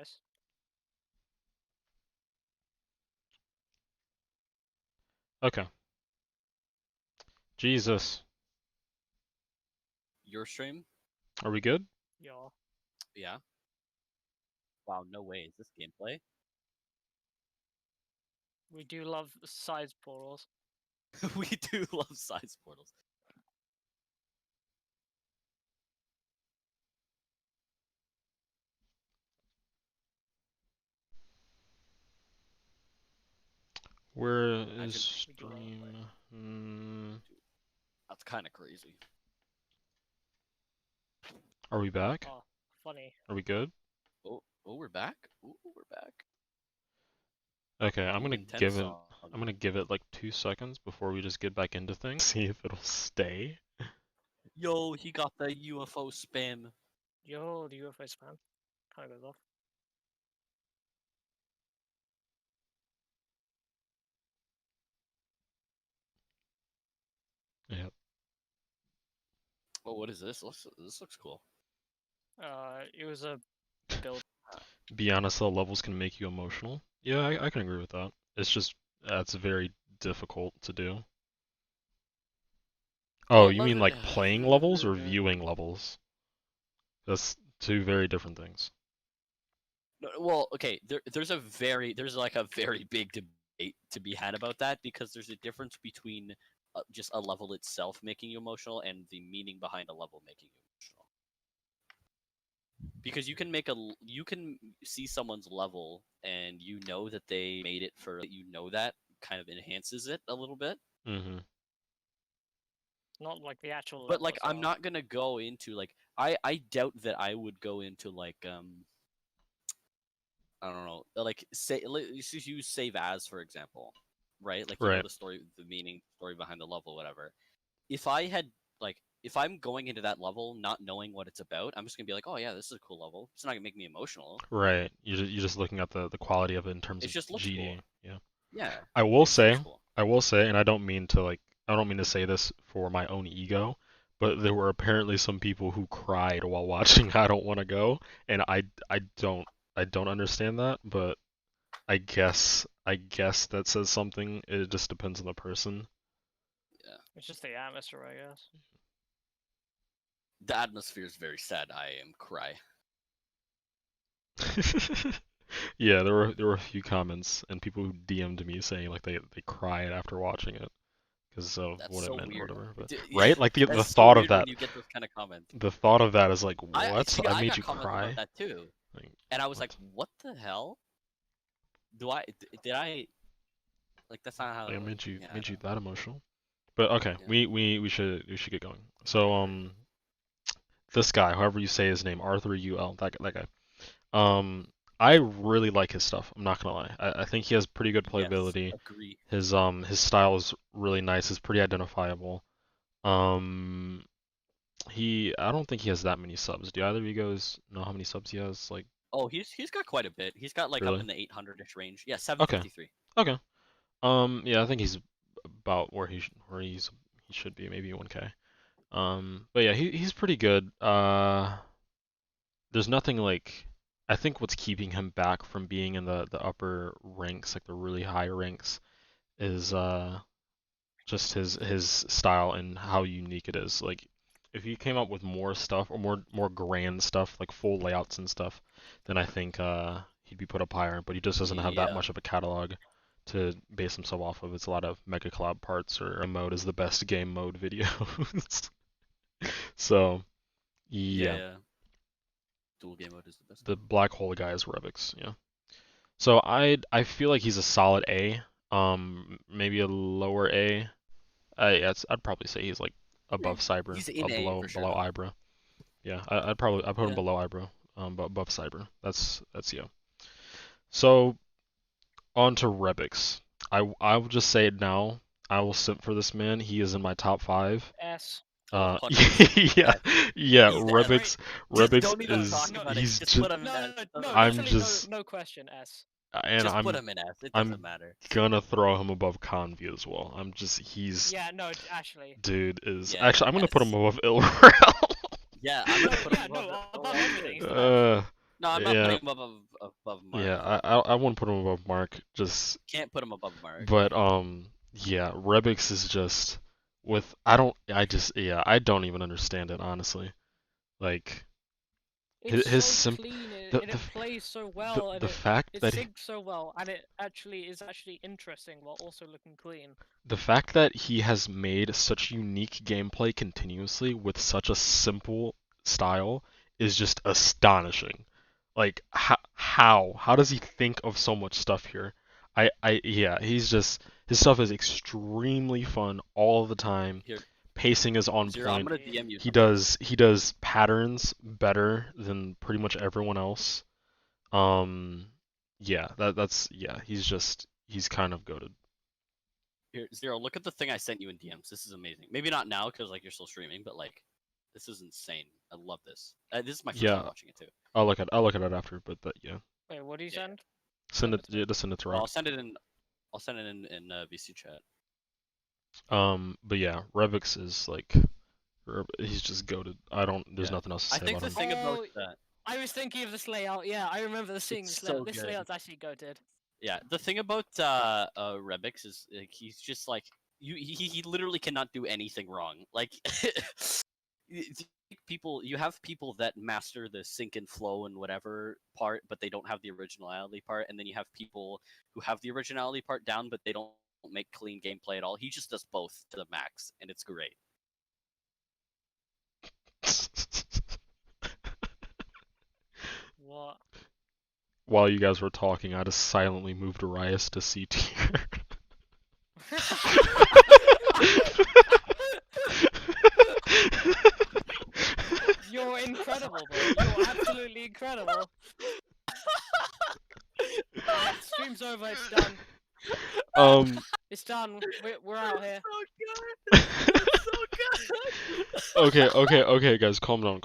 guys. Okay. Jesus. Your stream? Are we good? Y'all. Yeah. Wow, no way. Is this gameplay? We do love size portals. We do love size portals. Where is Imagine- We do love it. stream? That's kind of crazy. Are we back? Oh, funny. Are we good? Oh, we're back. Oh, we're back. Okay, I'm gonna Intense give it. song. I'm gonna give it like 2 seconds before we just get back into things. See if it'll stay. Yo, he got the UFO spam. Yo, the UFO spam. Kind of goes off. Yep. Oh, what is this? This looks cool. It was a build. Be honest, though, levels can make you emotional. Yeah, I can agree with that. It's just that's very difficult to do. Oh, you mean like playing levels or viewing levels? That's 2 very different things. No, well, okay. There's like a very big debate to be had about that because there's a difference between just a level itself making you emotional and the meaning behind a level making you emotional. Because you can see someone's level and you know that they made it for that kind of enhances it a little bit. Mm-hmm. Not like the actual. But like levels I'm are. not gonna go into like I doubt that I would go into like I don't know, like let's just use save as for example, right? Like you know Right. the story, the meaning, story behind the level, whatever. If I'm going into that level not knowing what it's about, I'm just gonna be like, oh yeah, this is a cool level. It's not gonna make me emotional. Right. You're just looking at the quality of it in terms It of just looks GD. cool. Yeah. Yeah. I will It just looks say, cool. and I don't mean to say this for my own ego, but there were apparently some people who cried while watching I Don't Want to Go, and I don't understand that, but I guess that says something. It just depends on the person. Yeah. It's just the atmosphere, I guess. The atmosphere is very sad. I am cry. Yeah, there were a few comments and people who DM'd me saying like they cried after watching it because of That's what it so meant weird. or whatever. But Yeah, right, like the that's so thought of weird that, when you get those kind of comments. the thought of that is like, what? See, I I made got you comments cry? about that too, Like, and I was what? like, what the hell? Did I like that's not how Like, it it made you yeah, made you that emotional? But okay, yeah. we should get going. So this guy, however you say his name, Arthur UL, that guy. I really like his stuff. I'm not gonna lie. I think he has pretty good Yes, playability. agree. His style is really nice. It's pretty identifiable. I don't think he has that many subs. Do either of you guys know how many subs he has? Like, Oh, he's got quite a bit. He's got like up really? in the 800-ish range. Yeah, Okay. 753. Okay. Yeah, I think he's about where he should be, maybe 1K. But yeah, he's pretty good. There's nothing like. I think what's keeping him back from being in the upper ranks, like the really high ranks, is just his style and how unique it is. Like if he came up with more stuff or more grand stuff, like full layouts and stuff, then I think he'd be put up higher. But he just doesn't have that Yeah. much of a catalog to base himself off of. It's a lot of Mega Collab parts or mode is the best game mode videos. So yeah. Yeah. Dual game mode is the best. The black hole guy is Revix, yeah. So I feel like he's a solid A. Maybe a lower A. I'd probably say he's like above Cyber, He's in A for sure. below Ibra. Yeah, I'd put him Yeah. below Ibra, but above Cyber. That's yeah. So on to Rebix. I will just say it now. I will simp for this man. He is in my top 5. S. Oh, Yeah, yeah. He's Rebix don't even is talk about it. he's Just put him in S. I'm literally just no question. S. and Just I'm put him in S. It doesn't I'm matter. gonna throw him above Convy as well. He's Yeah, no, actually. dude is Yeah, actually I'm gonna put him S. above Ilrel. Yeah, I'm gonna put him Yeah, above no, it. above everything. He's the best. No, I'm not Yeah. putting him above Mark. Yeah, I wouldn't put him above Mark, just Can't put him above Mark. but yeah, Rebix is just with I don't even understand it honestly. Like It's his so sim clean the and it plays so well, and the it fact that syncs so well, and it actually is interesting while also looking clean. the fact that he has made such unique gameplay continuously with such a simple style is just astonishing. Like how does he think of so much stuff here? Yeah, he's just his stuff is extremely fun all the time. Here, Pacing is on Zero, I'm point. gonna DM you. He does patterns better than pretty much everyone else. Yeah, he's kind of goated. Here, Zero, look at the thing I sent you in DMs. This is amazing. Maybe not now because like you're still streaming, but like this is insane. I love this. This is my first Yeah. time watching it too. I'll look at it after, but yeah. Wait, what do you Yeah. send? Send it to me. just send it to I'll Rock. send it in. I'll send it in VC chat. But yeah, Rebix is like he's just goated. There's Yeah. nothing else to I say think about the him. thing about Oh, that. I was thinking of this layout. Yeah, I remember seeing It's this layout. so This good. layout's actually goated. Yeah, the thing about Rebix is like, he's just like he literally cannot do anything wrong. Like you have people that master the sync and flow and whatever part, but they don't have the originality part, and then you have people who have the originality part down, but they don't make clean gameplay at all. He just does both to the max, and it's great. What? While you guys were talking, I just silently moved Arias to C tier. You're incredible, bro. You're absolutely incredible. Alright, stream's over. It's done. It's done. We're out here. So good. So good. Okay, guys, calm down.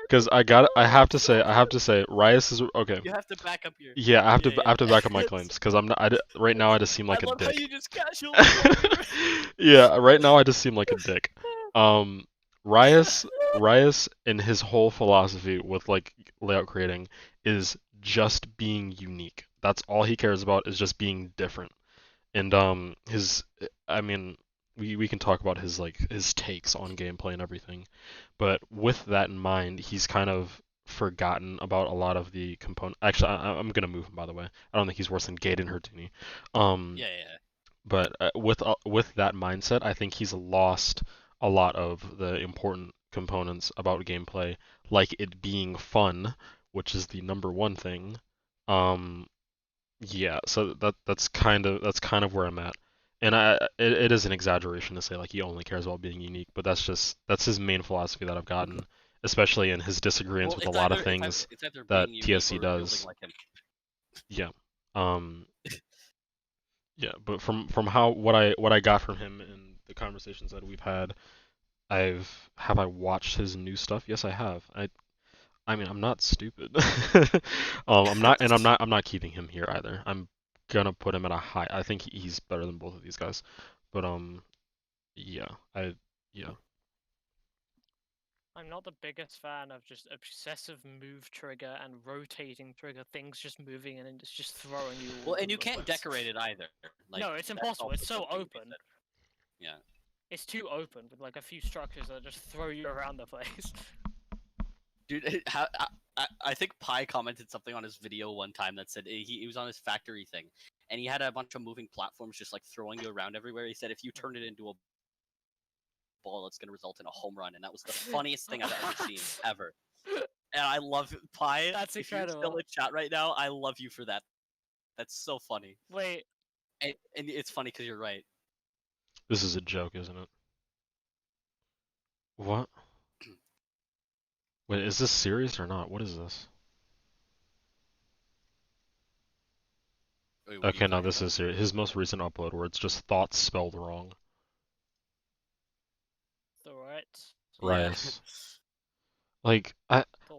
Because I have to say, Rias is okay. You have to back up your. Yeah, I have Yeah. to back up my claims because I'm not. Right now, I just seem like I a love how dick. you just casually. Yeah, right now I just seem like a dick. Rias and his whole philosophy with like layout creating is just being unique. That's all he cares about is just being different. And we can talk about his takes on gameplay and everything, but with that in mind, he's kind of forgotten about a lot of the component. Actually, I'm gonna move him, by the way. I don't think he's worse than Gaiden Hurtini. Yeah. But with that mindset, I think he's lost a lot of the important components about gameplay, like it being fun, which is the number one thing. Yeah, so that's kind of where I'm at. And it is an exaggeration to say like he only cares about being unique, but that's his main philosophy that I've gotten, especially in his disagreements with a lot of things it's either that being unique TSC or does. building like him. Yeah. Yeah, but from what I got from him in the conversations that we've had, have I watched his new stuff? Yes, I have. I mean, I'm not stupid. I'm not keeping him here either. I'm gonna put him at a high. I think he's better than both of these guys. But yeah, yeah. I'm not the biggest fan of just obsessive move trigger and rotating trigger, things just moving and it's just throwing you. Well, and you can't decorate it either. Like, no, it's that's impossible. It's also so something to be open. said. Yeah. It's too open with like a few structures that just throw you around the place. Dude, I think Pi commented something on his video one time that said he was on his factory thing, and he had a bunch of moving platforms just like throwing you around everywhere. He said if you turn it into a ball, it's going to result in a home run, and that was the funniest thing I've ever seen ever. And I love Pi. That's if you're still incredible. in chat right now, I love you for that. That's so funny. Wait. And it's funny because you're right. This is a joke, isn't it? What? Wait, is this serious or not? What is this? Wait, what are Okay, you no, talking this about? is serious. His most recent upload where it's just thoughts spelled wrong. Alright. Rias. Like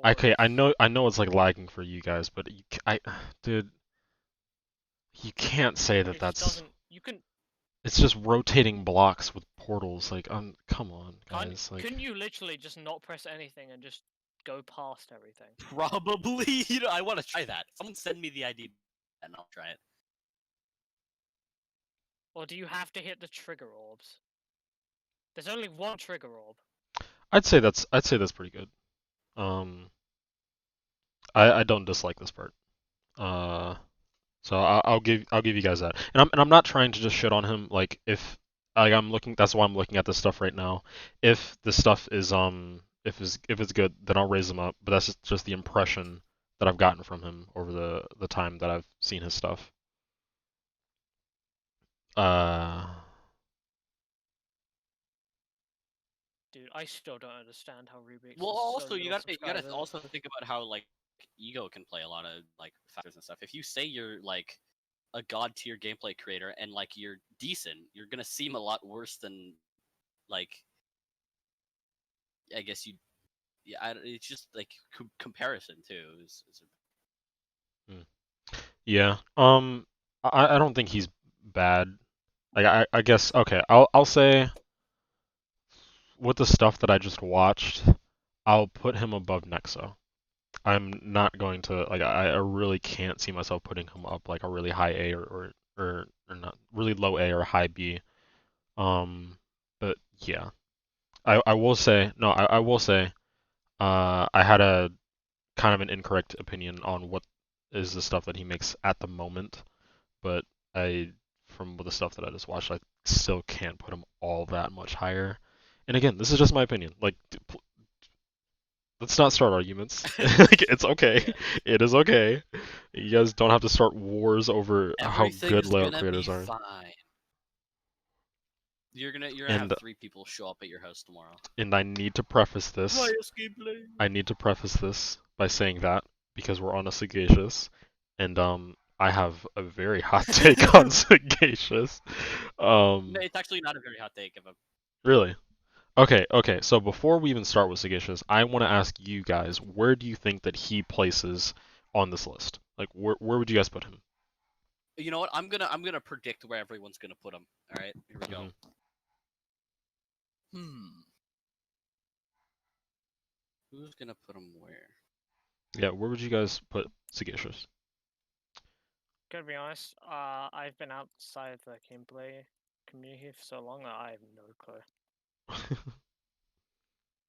okay, I know it's like lagging for you guys, but dude, you can't say that that's. You can. It's just rotating blocks with portals. Like, come on, guys. Like, Couldn't you literally just not press anything and just go past everything. Probably. I want to try that. Someone send me the ID, and I'll try it. Or do you have to hit the trigger orbs? There's only one trigger orb. I'd say that's pretty good. I don't dislike this part. So I'll give you guys that. And I'm not trying to just shit on him. Like if that's why I'm looking at this stuff right now. If this stuff is if it's good, then I'll raise him up. But that's just the impression that I've gotten from him over the time that I've seen his stuff. Dude, I still don't understand how Rubik's. Well, has also so you little gotta subscribers. also think about how like ego can play a lot of like factors and stuff. If you say you're like a god tier gameplay creator and like you're decent, you're gonna seem a lot worse than like I guess you. Yeah, it's just like comparison too. Yeah. I don't think he's bad. Like I guess okay. I'll say with the stuff that I just watched, I'll put him above Nexo. I'm not going to like I really can't see myself putting him up like a really high A or not really low A or high B. But yeah. I will say no, I will say I had a kind of an incorrect opinion on what is the stuff that he makes at the moment, but from the stuff that I just watched, I still can't put him all that much higher. And again, this is just my opinion. Like, let's not start arguments. Like, it's okay. Yeah. It is okay. You guys don't have to start wars over how good Everything's layout gonna creators be are. fine. You're gonna And have 3 people show up at your house tomorrow. and I need to preface this. gameplay. I need to preface this by saying that because we're on a Sagacious, and I have a very hot take on Sagacious. No, it's actually not a very hot take of a. Really? Okay. So before we even start with Sagacious, I want to ask you guys, where do you think that he places on this list? Like, where would you guys put him? You know what? I'm gonna predict where everyone's gonna put him. All right, here we go. Who's gonna put him where? Yeah, where would you guys put Sagacious? Gotta be honest, I've been outside the gameplay community for so long that I have no clue.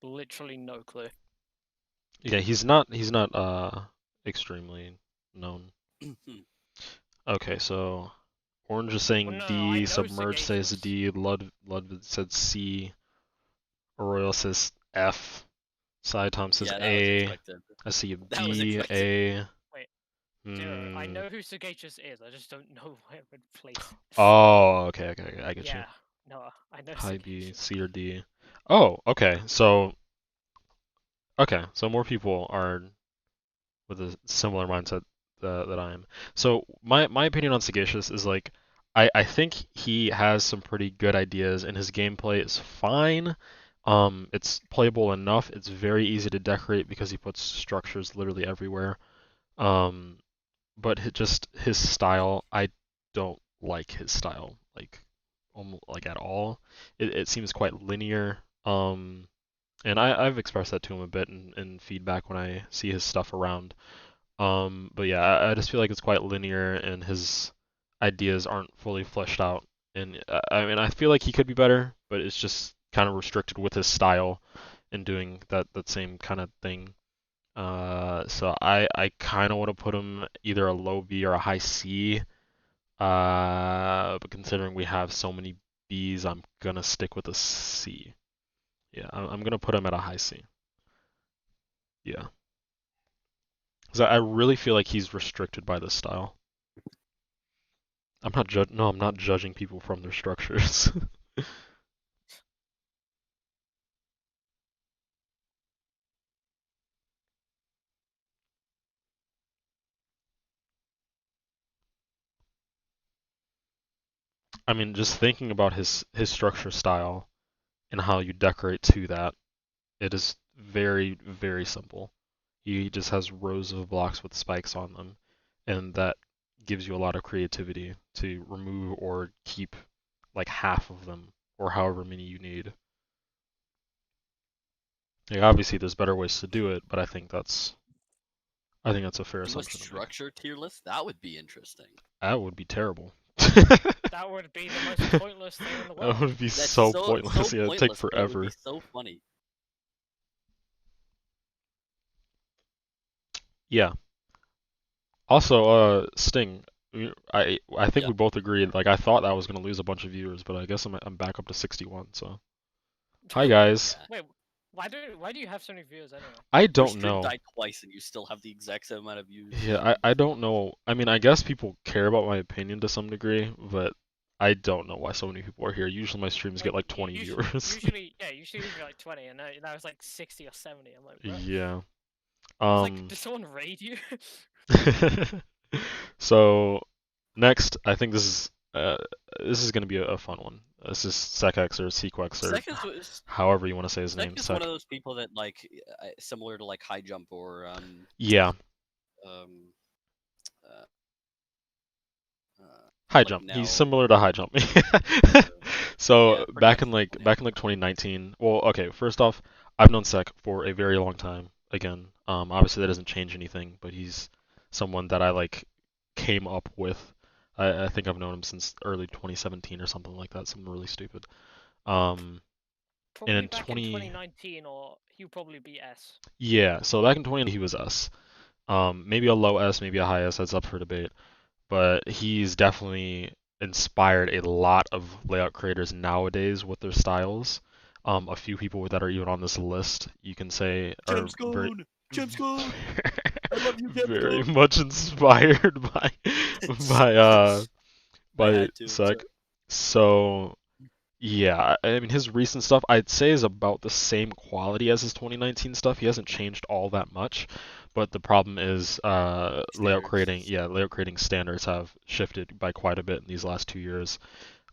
Literally no clue. Yeah, he's not extremely known. Okay, so Orange is saying Well, no, I D, know Submerge says Sagacious. D, Ludwig said C, Royal says F, Saitom says Yeah, that was A, expected. I see a That was B, expected. A. Wait, Zero, I know who Sagacious is, I just don't know where it would place it. Oh, okay, I get you. Yeah, no, I know High B, Sagacious. C or D. Oh, okay, so more people are with a similar mindset that I am. So my opinion on Sagacious is like I think he has some pretty good ideas and his gameplay is fine. It's playable enough. It's very easy to decorate because he puts structures literally everywhere. But just his style, I don't like his style like almost like at all. It seems quite linear. And I've expressed that to him a bit in feedback when I see his stuff around. But yeah, I just feel like it's quite linear and his ideas aren't fully fleshed out. And I mean, I feel like he could be better, but it's just kind of restricted with his style in doing that same kind of thing. So I kind of want to put him either a low B or a high C. But considering we have so many Bs, I'm gonna stick with a C. Yeah, I'm gonna put him at a high C. Yeah. Because I really feel like he's restricted by this style. I'm not judging people from their structures. I mean, just thinking about his structure style and how you decorate to that, it is very, very simple. He just has rows of blocks with spikes on them, and that gives you a lot of creativity to remove or keep like half of them or however many you need. Like, obviously, there's better ways to do it, but I think that's a fair Do a assumption to make. structure tier list? That would be interesting. That would be terrible. That would be the most pointless thing in the That world. would be That's so so pointless. Yeah, it'd take pointless, but it would be forever. so funny. Yeah. Also, Sting, I think Yeah. we both agreed. Like, I thought that was gonna lose a bunch of viewers, but I guess I'm back up to 61. So, hi guys. Yeah. Wait, why do you have so many viewers anyway? I Your don't stream know. died twice, and you still have the exact same amount of views. Yeah, I don't know. I mean, I guess people care about my opinion to some degree, but I don't know why so many people are here. Usually my streams get like 20 viewers. Usually we get like 20, and that was like 60 or 70. I'm like, bro. Yeah. I was like, did someone raid you? So next, I think this is gonna be a fun one. This is SecX or Sequex or however you want to say his name. Sek is one of those people that like similar to like High Jump or Yeah. uh, High like Jump. now. He's similar to High Jump. So Yeah, back in like 2019. Well, okay. First off, I've known Sec for a very long time. Again, obviously that doesn't change anything, but he's someone that I like came up with. I think I've known him since early 2017 or something like that. Something really stupid. Probably and in back in 2019, or he'll probably be S. Yeah, so back in 2019 he was S. Maybe a low S, maybe a high S. That's up for debate. But he's definitely inspired a lot of layout creators nowadays with their styles. A few people that are even on this list, you can say, are very, I love you, very much inspired by Sec. So yeah, I mean his recent stuff I'd say is about the same quality as his 2019 stuff. He hasn't changed all that much, but the problem is layout creating standards have shifted by quite a bit in these last 2 years.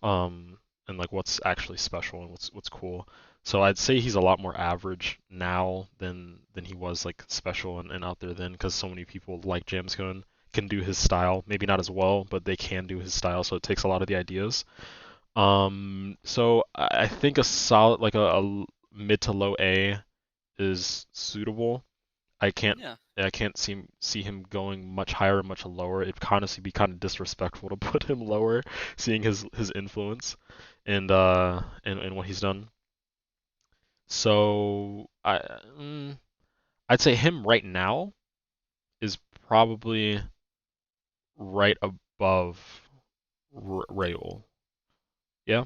And like what's actually special and what's cool. So I'd say he's a lot more average now than he was like special and out there then, because so many people like Jamscone can do his style. Maybe not as well, but they can do his style, so it takes a lot of the ideas. So I think a solid like a mid to low A is suitable. I can't see him going much higher or much lower. It'd honestly be kind of disrespectful to put him lower, seeing his influence and what he's done. So I'd say him right now is probably right above Rayoul. Yeah,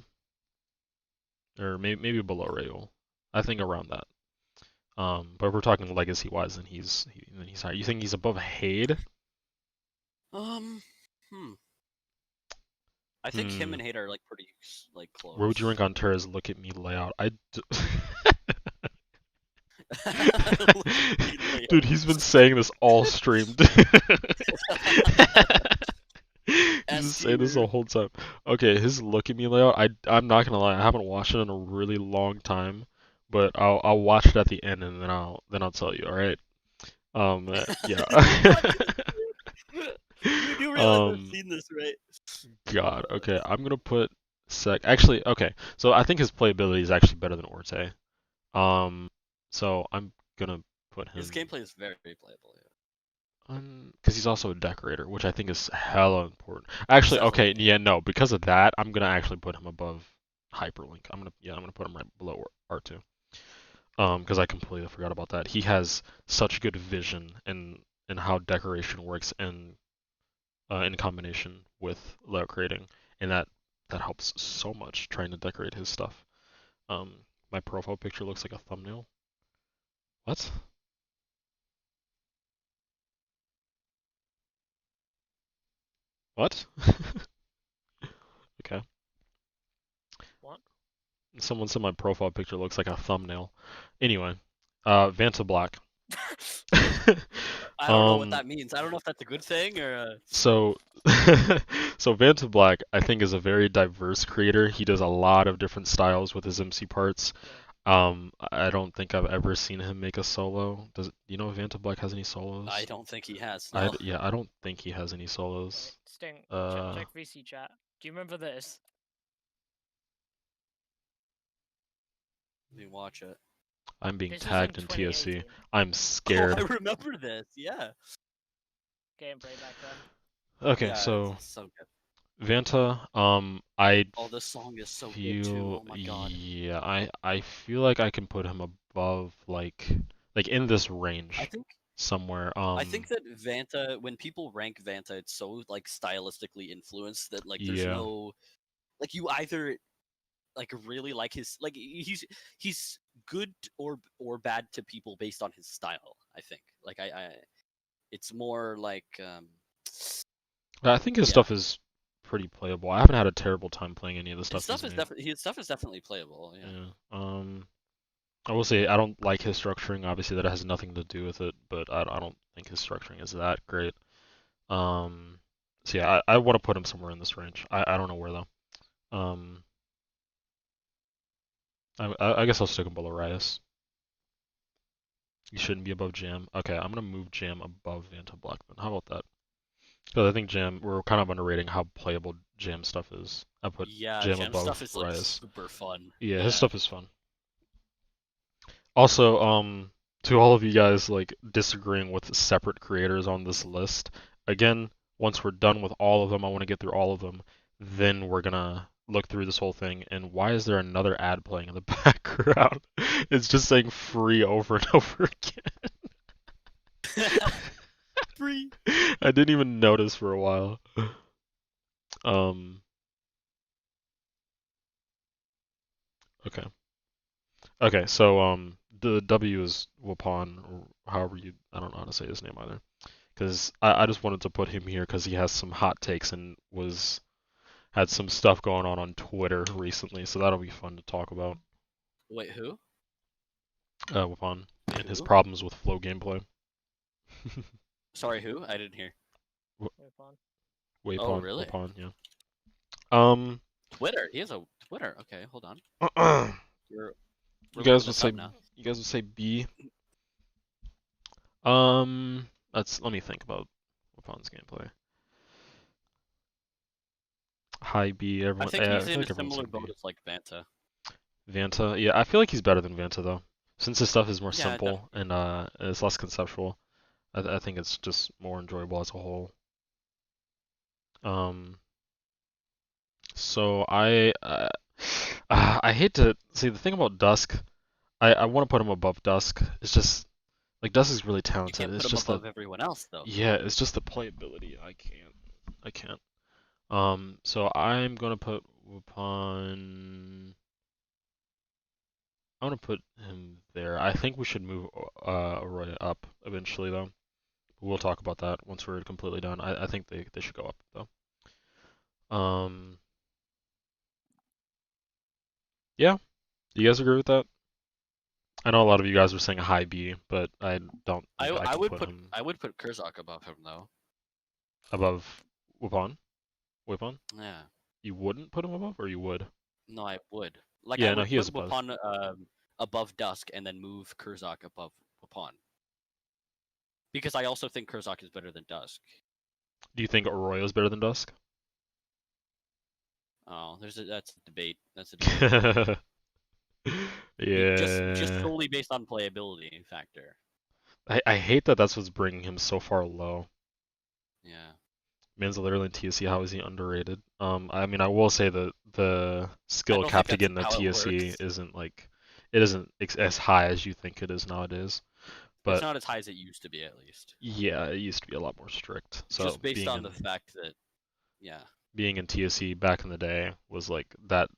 or maybe below Rayoul. I think around that. But if we're talking legacy wise, then he's higher. You think he's above Hade? I think him and Hade are like pretty like close. Where would you rank on Terra's Look at Me layout? Dude, he's been saying this all stream. He's been saying this the whole time. Okay, his Look at Me layout. I'm not gonna lie, I haven't watched it in a really long time, but I'll watch it at the end and then I'll tell you. All right. Yeah. You do realize I've seen this, right? God. Okay, I'm gonna put Sec. Actually, okay. So I think his playability is actually better than Orte. So I'm gonna put him. His gameplay is very, very playable. Yeah. Because he's also a decorator, which I think is hella important. Actually, okay, yeah, no, because of that, I'm gonna actually put him above Hyperlink. I'm gonna put him right below R2. Because I completely forgot about that. He has such good vision in how decoration works in combination with layout creating, and that helps so much trying to decorate his stuff. My profile picture looks like a thumbnail. What? What? Okay. What? Someone said my profile picture looks like a thumbnail. Anyway, Vanta Black. I don't know what that means. I don't know if that's a good thing or. So Vanta Black, I think, is a very diverse creator. He does a lot of different styles with his MC parts. I don't think I've ever seen him make a solo. You know if Vanta Black has any solos? I don't think he has. No. I don't think he has any solos. Sting, check VC chat. Do you remember this? Let me watch it. I'm being This was tagged in TSC. 2018 I'm Oh, scared. I remember this. Yeah. gameplay back then. Okay, Yeah, so it's so good. Vanta, I Oh, this song is so good too. feel, Oh my god. yeah, I feel like I can put him above like in this range I think somewhere. I think that Vanta, when people rank Vanta, it's so like stylistically influenced that like there's Yeah. no like you either like really like his like he's good or bad to people based on his style. I think like I it's more like I think his yeah. stuff is pretty playable. I haven't had a terrible time playing any of the stuff he's made. His stuff is definitely playable. Yeah. Yeah. I will say I don't like his structuring. Obviously, that has nothing to do with it, but I don't think his structuring is that great. So yeah, I want to put him somewhere in this range. I don't know where though. I guess I'll stick him below Rias. He shouldn't be above Jam. Okay, I'm gonna move Jam above Vanta Blackman. How about that? Because I think Jam, we're kind of underrating how playable Jam stuff is. I put Yeah, Jam gem stuff above is like Rias. super fun. Yeah, his Yeah. stuff is fun. Also, to all of you guys like disagreeing with separate creators on this list, again, once we're done with all of them, I want to get through all of them. Then we're gonna look through this whole thing. And why is there another ad playing in the background? It's just saying free over and over again. Free. I didn't even notice for a while. Okay. Okay, so the W is Wapan, or however you, I don't know how to say his name either. Because I just wanted to put him here because he has some hot takes and had some stuff going on Twitter recently, so that'll be fun to talk about. Wait, who? Wapan and his Who? problems with flow gameplay. Sorry, who? I didn't hear. Oh, Wapan, really? Wapan, yeah. Twitter. He has a Twitter. Okay, hold on. We're You looking guys would this say up now. B. Let me think about Wapan's gameplay. High B, everyone. I think I he's feel in like a everyone's similar saying B. boat as like Vanta. Vanta, yeah, I feel like he's better than Vanta though, since his stuff is more Yeah, simple and it's less conceptual. I think it's just more enjoyable as a whole. So I hate to see the thing about Dusk. I want to put him above Dusk. It's just like Dusk is really you talented. can't It's put him just the above everyone else though. yeah, it's just the playability. I can't. So I'm gonna put upon. I'm gonna put him there. I think we should move Arroyo up eventually though. We'll talk about that once we're completely done. I think they should go up though. Yeah. Do you guys agree with that? I know a lot of you Yeah. guys are saying a high B, but I don't think I I can would put put him I would put Kurzak above him though. above Wupon. Wupon? Yeah. You wouldn't put him above, or you would? No, I would. Like I Yeah, no, would he is put above. Wapan above Dusk and then move Kurzak above Wapan. Because I also think Kurzak is better than Dusk. Do you think Arroyo is better than Dusk? Oh, that's a debate. That's a debate. Just Yeah. solely based on playability factor. I hate that that's what's bringing him so far low. Yeah. Man's literally in TSC. How is he underrated? I mean, I will say that the I skill don't cap think to get that's into how it TSC works. isn't like it isn't as high as you think it is nowadays. It's But not as high as it used to be, at least. yeah, it used to be a lot more strict. So Just based on the fact that, yeah. being in TSC back in the day was like that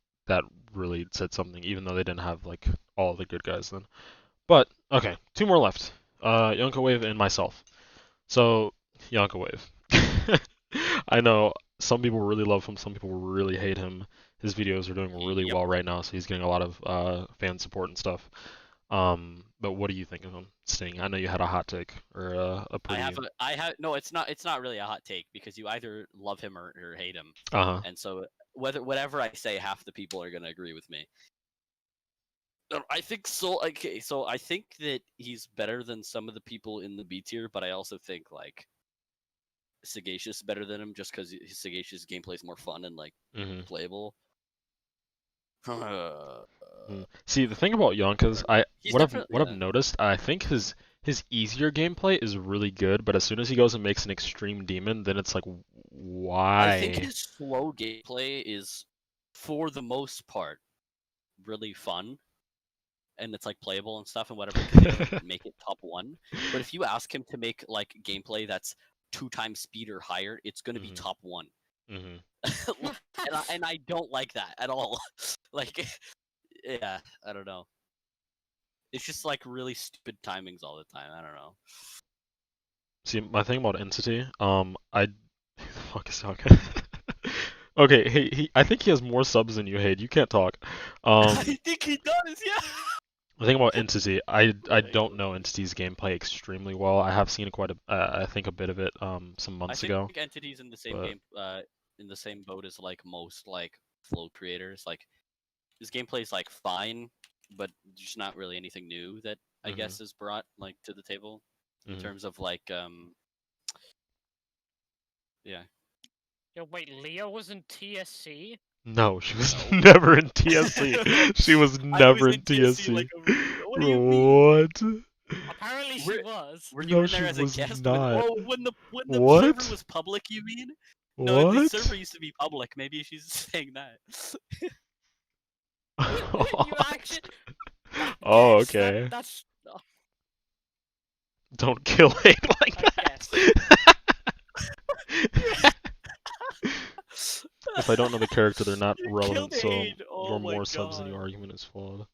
really said something, even though they didn't have like all the good guys then. But okay, two more left. Yonka Wave and myself. So Yonka Wave. I know some people really love him, some people really hate him. His videos are doing really Yep. well right now, so he's getting a lot of fan support and stuff. But what do you think of him, Sting? I know you had a hot take or a pretty. No, it's not really a hot take because you either love him or hate him. Uh-huh. And so whatever I say, half the people are gonna agree with me. I think so. Okay, so I think that he's better than some of the people in the B tier, but I also think like Sagacious better than him just because Sagacious gameplay is more fun and like playable. See, the thing about Yonkers, He's what definitely I've noticed, I think his easier gameplay is really good, but as soon as he goes and makes an extreme demon, then it's like, I think why? his slow gameplay is, for the most part, really fun, and it's like playable and stuff and whatever because they don't make it top 1. But if you ask him to make like gameplay that's 2 times speed or higher, it's gonna be Mhm. top 1. Mhm. and I don't like that at all. Like, yeah, I don't know. It's just like really stupid timings all the time. I don't know. See, my thing about Entity, I who the fuck is talking? Okay, hey, I think he has more subs than you, Hade. You can't talk. I think he does, yeah. The thing about Entity, I Yeah, don't know Entity's gameplay extremely well. I have seen quite a, I think a bit of it, some I months think ago, Entity's in the same but game, in the same boat as like most like flow creators. Like his gameplay is like fine, but just not really anything new that I Mhm. guess is brought like to the table in Mhm. terms of like yeah. Yo, wait, Leah was in TSC? No, she was No. never in TSC. She was I was never in in TSC like TSC. a week ago. What do you mean? What? Apparently she Were was. were you No, in she there as a was guest not. when the server What? was public, you mean? No, the What? server used to be public. Maybe she's saying that. You actually. I Oh, guess okay. that's. Don't kill hate like I that. guess. If I don't know the character, they're not You relevant, killed so Aid. your Oh my more subs than god. your argument is flawed.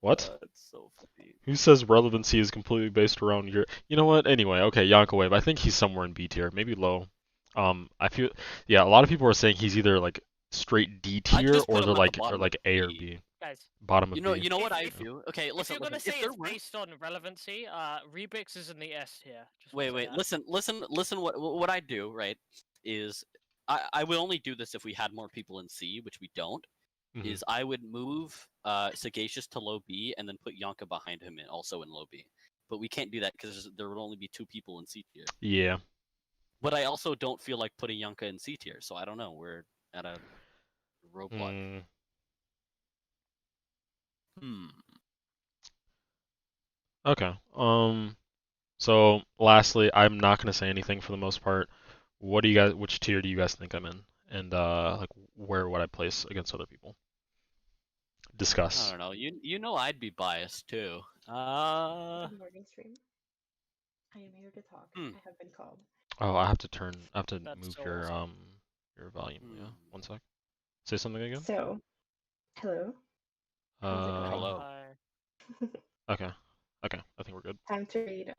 What? That's so funny. Who says relevancy is completely based around your... You know what? Anyway, okay, Yonko Wave. I think he's somewhere in B tier, maybe low. I feel... Yeah, a lot of people are saying he's either, like, straight D I tier, just or put they're him at the like, bottom of A or B. B. Guys, Bottom of B. You know what I If- do? Okay, if listen, you're gonna listen. say If there it's were based on relevancy, Rebix is in the S tier. Just wait, wanna say wait, that. listen. What I do, right, is I would only do this if we had more people in C, which we don't. Mhm. Is I would move Sagacious to low B and then put Yonka behind him and also in low B. But we can't do that because there would only be 2 people in C tier. Yeah. But I also don't feel like putting Yonka in C tier, so I don't know. We're at a roadblock. Mm, Hmm. okay. So, lastly, I'm not gonna say anything for the most part. What do you guys... Which tier do you guys think I'm in? And, like, where would I place against other people? I Discuss. don't know. You know I'd be biased too. Good morning, stream. I am here to talk. Hmm. I have been called. Oh, I have to That's move so awesome. your volume. Yeah, Hmm. one sec. Say something again. So, hello. How's it going? Hello. Hi. Okay, okay. I think we're good. Time to read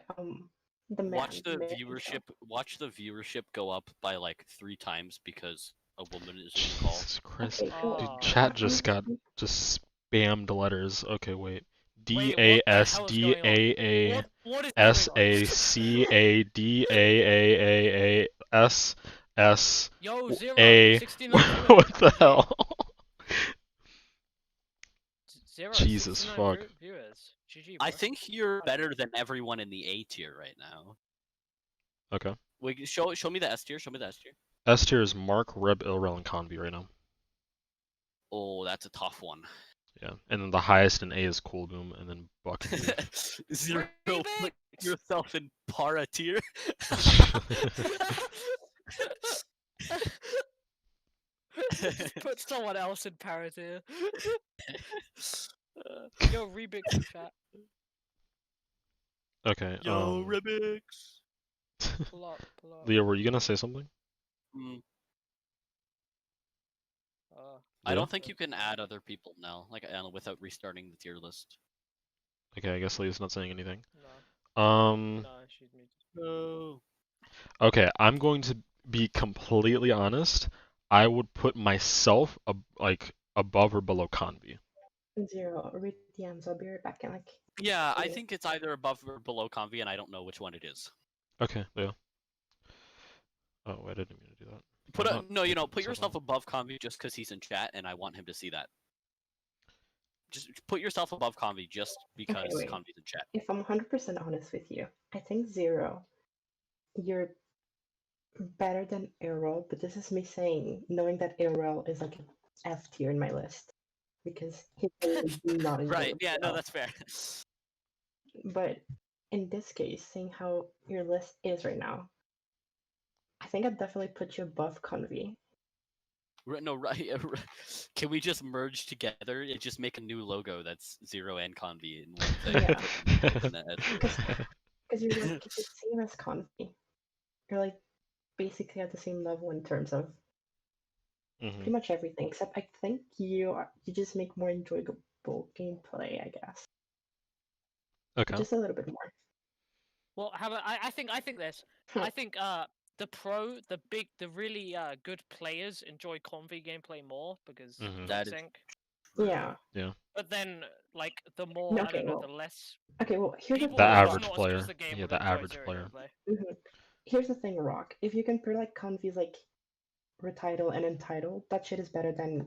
the man. Watch the main viewership. intro. Watch the viewership go up by like 3 times because a woman is in the call. Jesus Christ, Okay, cool. dude! Oh. Chat just spammed letters. Okay, wait. D Wait, A what the S hell is D going on? A A What is S going on? A C A D A S S Yo, Zero, A. 69 viewers. What the GG. hell? Zero, Jesus 69 fuck. viewers. GG, I bro. think you're better than everyone in the A tier right now. Okay. Wait, show me the S tier. Show me the S tier. S tier is Mark, Reb, Ilrel, and Convi right now. Oh, that's a tough one. Yeah, and then the highest in A is Cool Boom, and then Buck and Zero, Remix! put yourself in para tier. Just put someone else in parody. Yo, Rebix in chat. Okay. Yo, remix. Pull up, pull up. Leo, were you gonna say something? Mm, I Leo? don't think you can add other people now, like without restarting the tier list. Okay, I guess Leo's not saying anything. No, she's muted. No. Okay, I'm going to be completely honest. I would put myself like above or below Convi. Zero. Read DMs. I'll be right back in like. Yeah, I minutes. think it's either above or below Convi, and I don't know which one it is. Okay, Leo. Oh, wait, I didn't mean to do that. Put I'm not no, typing put stuff yourself out. above Convi just because he's in chat, and I want him to see that. Just put yourself above Convi just because wait. Convi's in chat. If I'm 100% honest with you, I think Zero, you're better than Errol, but this is me saying, knowing that Errol is like an F tier in my list. because he really do not enjoy Right? Yeah. No, himself. that's fair. But in this case, seeing how your list is right now, I think I'd definitely put you above Convy. No, right. Can we just merge together and just make a new logo that's Zero and Convy in one thing? Yeah. Because you're like the same as Convy. You're like basically at the same level in terms of pretty much everything, except I think you just make more enjoyable gameplay, I guess. Okay. Just a little bit more. Well, how about I think this. I think the really good players enjoy Convy gameplay more because That is sync. Yeah. Yeah. But then like the more I Okay, don't know, well, the less okay, well, here's people The who are thing. just average not player. as good as the game Yeah, will the enjoy average Zero player. gameplay. Here's the thing, Rock. If you compare like Convy's like Retitle and Entitle, that shit is better than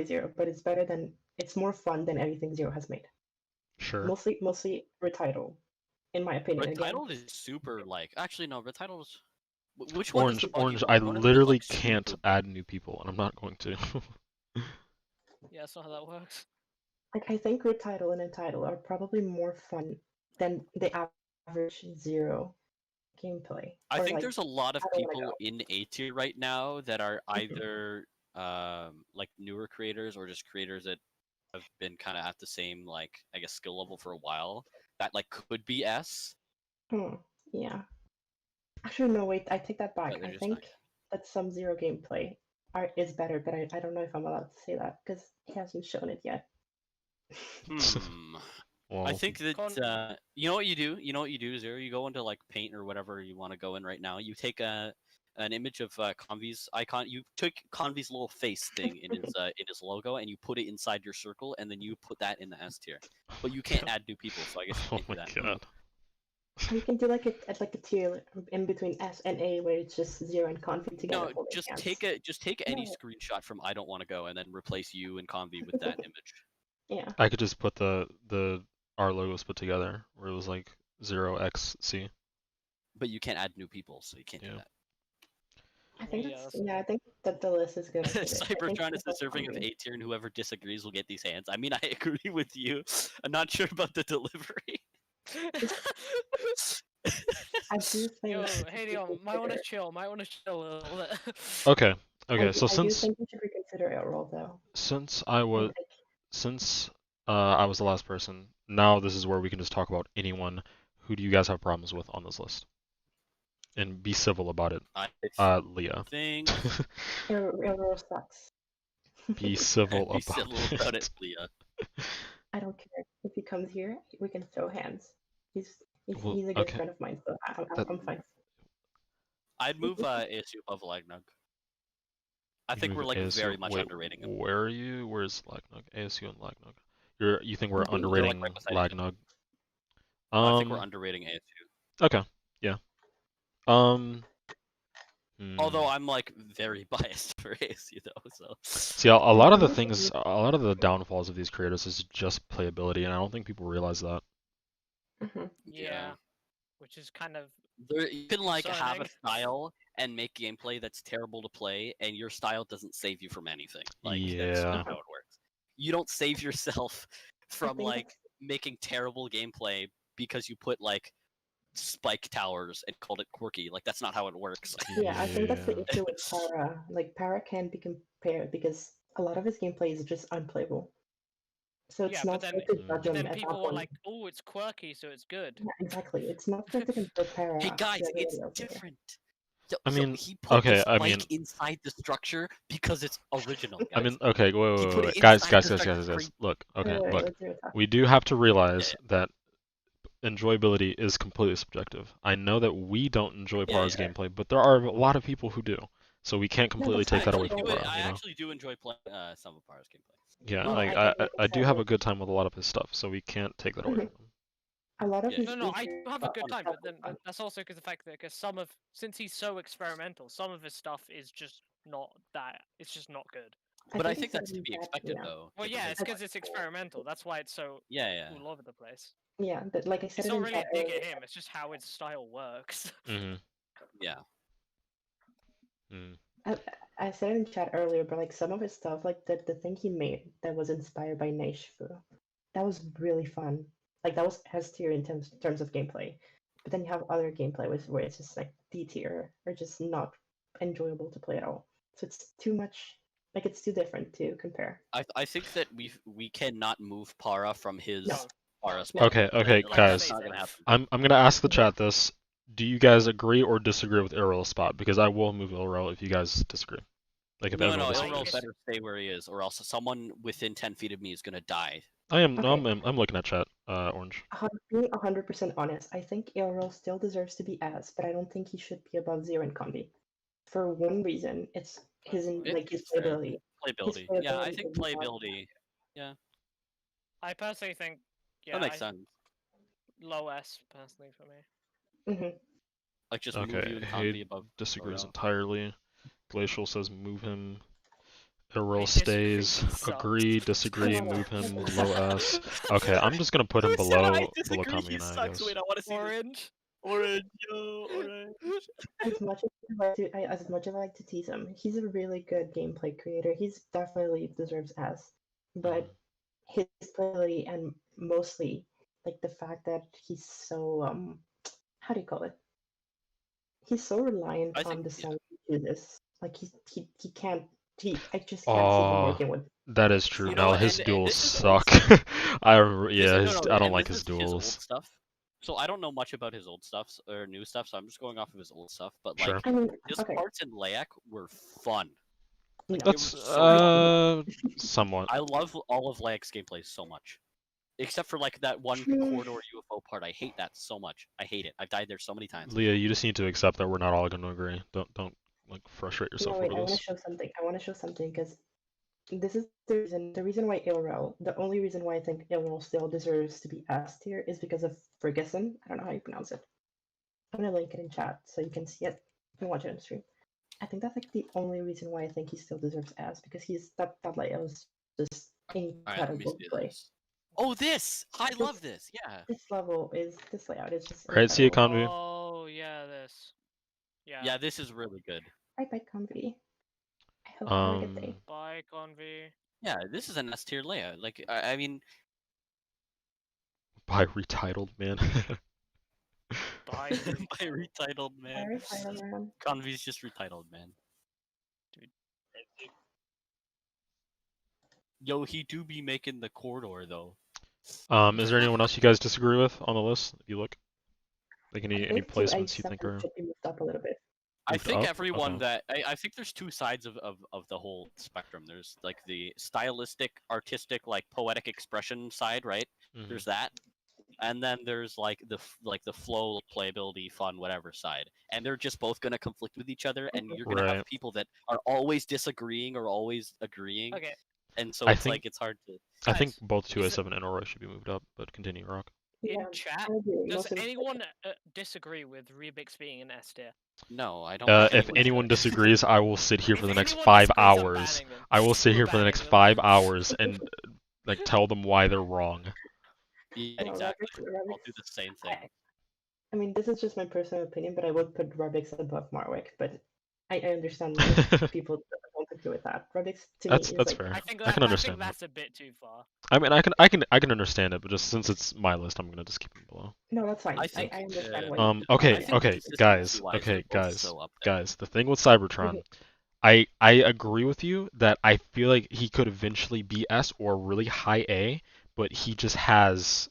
Zero, but it's more fun than anything Zero has made. Sure. Mostly Retitle, in my opinion. Retitle Again, is super like. Actually, no. Retitle's. Which one is Orange, the buggy Orange. one? I One is, literally like, super can't add new people, and I'm not going to. Yeah, that's not how that works. like I think Retitle and Entitle are probably more fun than the average Zero gameplay. I Or think like, there's a lot of I don't wanna people go. in A tier right now that are either like newer creators or just creators that have been kind of at the same like I guess skill level for a while that like could be S. Yeah. Actually, no, wait, I take that back. But they're I just not. think that some Zero gameplay is better, but I don't know if I'm allowed to say that because he hasn't shown it yet. Hmm. Well, I think that Con- you know what you do. You know what you do, Zero. You go into like Paint or whatever you want to go in right now. You take an image of Convy's icon. You took Convy's little face thing in his logo, and you put it inside your circle, and then you put that in the S tier. But you can't add new people, so I guess you oh can't my do that. god. Or you can do like a tier in between S and A where it's just Zero and Confi together. No, holding just hands. take any No. screenshot from I don't want to go, and then replace you and Convy with that image. Yeah. I could just put our logos put together, where it was like 0xc. But you can't add new people, so you can't do Yeah. that. I think Yeah, that's, that's- I think that the list is gonna fit it. I think Cybertron is people deserving of Convi- A tier, and whoever disagrees will get these hands. I mean, I agree with you. I'm not sure about the delivery. I do think. Yo, we hey should Leon, might want to reconsider- chill. Might want to chill a little bit. Okay. I Okay. do- So I do think we should reconsider our role though. since And, I was the last person, now this is where we can just talk about anyone. Who do you guys have problems with on this list? And be civil about it. I Leah. think Arrow sucks. Be civil be about civil about it, Leah. I don't care if he comes here. We can throw hands. He's Well, he's a good okay. friend of mine, so I'm fine. I'd move ASU above Lagnug. I think Move we're like ASU. very much Wait, underrating him. where are you? Where's Lagnug? ASU and Lagnug. You think we're They're, like, underrating right beside each Lagnug? I think we're underrating ASU. Okay. Yeah. Although I'm like very biased for ASU though, so. See, a lot of the Honestly, things, a lot of the downfalls of these creators is just playability, and I don't think people realize that. Yeah. Which is kind of You can like have a concerning. style and make gameplay that's terrible to play, and your style doesn't save you from anything. Like that's Yeah. not how it works. You don't save yourself from think like making terrible gameplay because you put like spike towers and called it quirky. Like that's not how it works. Yeah, I think that's the Yeah. issue with Para. Like Para can be compared because a lot of his gameplay is just unplayable. So it's Yeah, not but fair then to judge but him then at people that were point. like, "Oh, it's quirky, so it's good." Yeah, exactly. It's not fair to compare Para. Hey guys, to it's everybody else here. different. So, I mean, he put okay, the I spike mean- inside the structure because it's original. Guys. I mean, okay, He wait, put it guys, inside the structure. look, okay, Wait, look. let's do it. We do have to realize that enjoyability is completely subjective. I know that we don't enjoy Yeah, Para's yeah. gameplay, but there are a lot of people who do. So we can't completely that's take that fine. away from Para, I you know? actually do enjoy playing some of Para's gameplay. Yeah, Well, like like I do said, have a like, good time with a lot of his stuff, so we can't take that away from him. a lot of Yeah. his No, I issues have a are good time, but then unacceptable. that's also because the fact that since he's so experimental, some of his stuff is just not that. It's just not good. But I it's think that's to gonna be bad, expected, yeah. though. Well, given yeah, his it's because style. it's experimental. That's why it's so Yeah. all over the place. Yeah, but like I said It's it not in really a chat dig earlier, at him. It's just how his style works. Mm-hmm. Yeah. I I said it in chat earlier, but like some of his stuff, like the thing he made that was inspired by Neishifu, that was really fun. Like that was S tier in terms of gameplay. But then you have other gameplay where it's just like D tier or just not enjoyable to play at all. So it's too much. Like it's too different to compare. I think that we cannot move Para from his No. Para No. spot. Okay, Like, guys. that's not gonna happen. I'm gonna ask the chat this. Do you guys agree or disagree with Ilrel's spot? Because I will move Ilrel if you guys disagree. Like if No, everyone disagrees. Ilrel better stay where he is, or else someone within 10 feet of me is gonna die. I am. No, Okay. I'm looking at chat. Orange. Being 100% honest, I think Aurel still deserves to be S, but I don't think he should be above Zero and Convi. For one reason, it's his It's fair. playability. Playability. Yeah, I think playability. Yeah. I personally think, yeah, That makes sense. low S personally for me. Mm-hmm. Like just move Okay, you and Hade Convi above. disagrees Ilrel. entirely. Glacial says move him. He Ilrel disagrees, stays. he sucks. Agree, disagree, No, no, move him. no. Low S. Okay, I'm just gonna put him Who said I below disagree? Kami He and I sucks. guess. Wait, I want to see this. Orange. Orange, yo, orange. As much as I like to tease him, he's a really good gameplay creator. He's definitely deserves S, but his playability and mostly like the fact that he's so how do you call it? He's so reliant I on think- the sound he chooses. Like he can't. I just can't see him Oh, working with. that is true. You No, know, his and duels this is suck. Yeah, I don't like his His old duels. stuff. So I don't know much about his old stuff or new stuff, so I'm just going off of his old stuff. But like, Sure. I mean, his okay. parts in Layak were fun. Like, No. they That's were so fun. somewhat. I love all of Layak's gameplay so much, except for like that one True. corridor UFO part. I hate that so much. I hate it. I've died there so many times. Leah, you just need to accept that we're not all gonna agree. Don't like frustrate yourself No, wait. I over want to this. show something. I want to show something because this is the reason. The reason why Ilrel. The only reason why I think Ilrel still deserves to be S tier is because of Ferguson. I don't know how you pronounce it. I'm gonna link it in chat so you can see it. You can watch it on stream. I think that's like the only reason why I think he still deserves S because he's that layout is just All right, let me incredible see to play. this. Oh, this! I love this. Yeah. This layout is just Right, see you, incredible. Convi. Oh yeah, this. Yeah. Yeah, this is really good. Bye, Convi. I hope you have a good day. Bye, Convi. Yeah, this is an S tier layout. Like, I mean, By retitled man. Bye. by retitled man. Sorry, Spider-Man. Convi's just retitled man. Dude. Yo, he do be making the corridor though. Is there anyone else you guys disagree with on the list? If you look, like any I think placements you think 2A7 are should be moved up a little bit. I moved think up? everyone Okay. that I think there's two sides of the whole spectrum. There's like the stylistic, artistic, like poetic expression side, right? Mhm. There's that, and then there's like the flow, playability, fun, whatever side, and they're just both gonna conflict with each other, and you're gonna Right. have people that are always disagreeing or always agreeing, Okay. and so I it's think- like it's hard to. I think Guys, both is it- 2A7 and Aura should be moved up, but continue, Rock. In Yeah, chat, I agree. does Most of the- anyone disagree with Rubik's being an S tier? No, I don't. think If anyone anyone does. disagrees, I will sit here If for the next anyone 5 disagrees, I'm hours. banning them. I will sit We're here for the next banning them. 5 hours and like tell them why they're wrong. Yeah, No, exactly. Rubik's- I'll do the same thing. I mean, this is just my personal opinion, but I would put Rubik's above Marwick. But I understand if people don't agree with that. Rubik's to me is That's like fair. I think I can understand that. that's a bit too far. I mean, I can understand it, but just since it's my list, I'm gonna just keep it below. no, that's fine. I think, I understand why. Okay, I think okay, guys, consistency-wise, okay, they're both guys, so up there. guys. The thing with Cybertron, I agree with you that I feel like he could eventually be S or really high A, but he has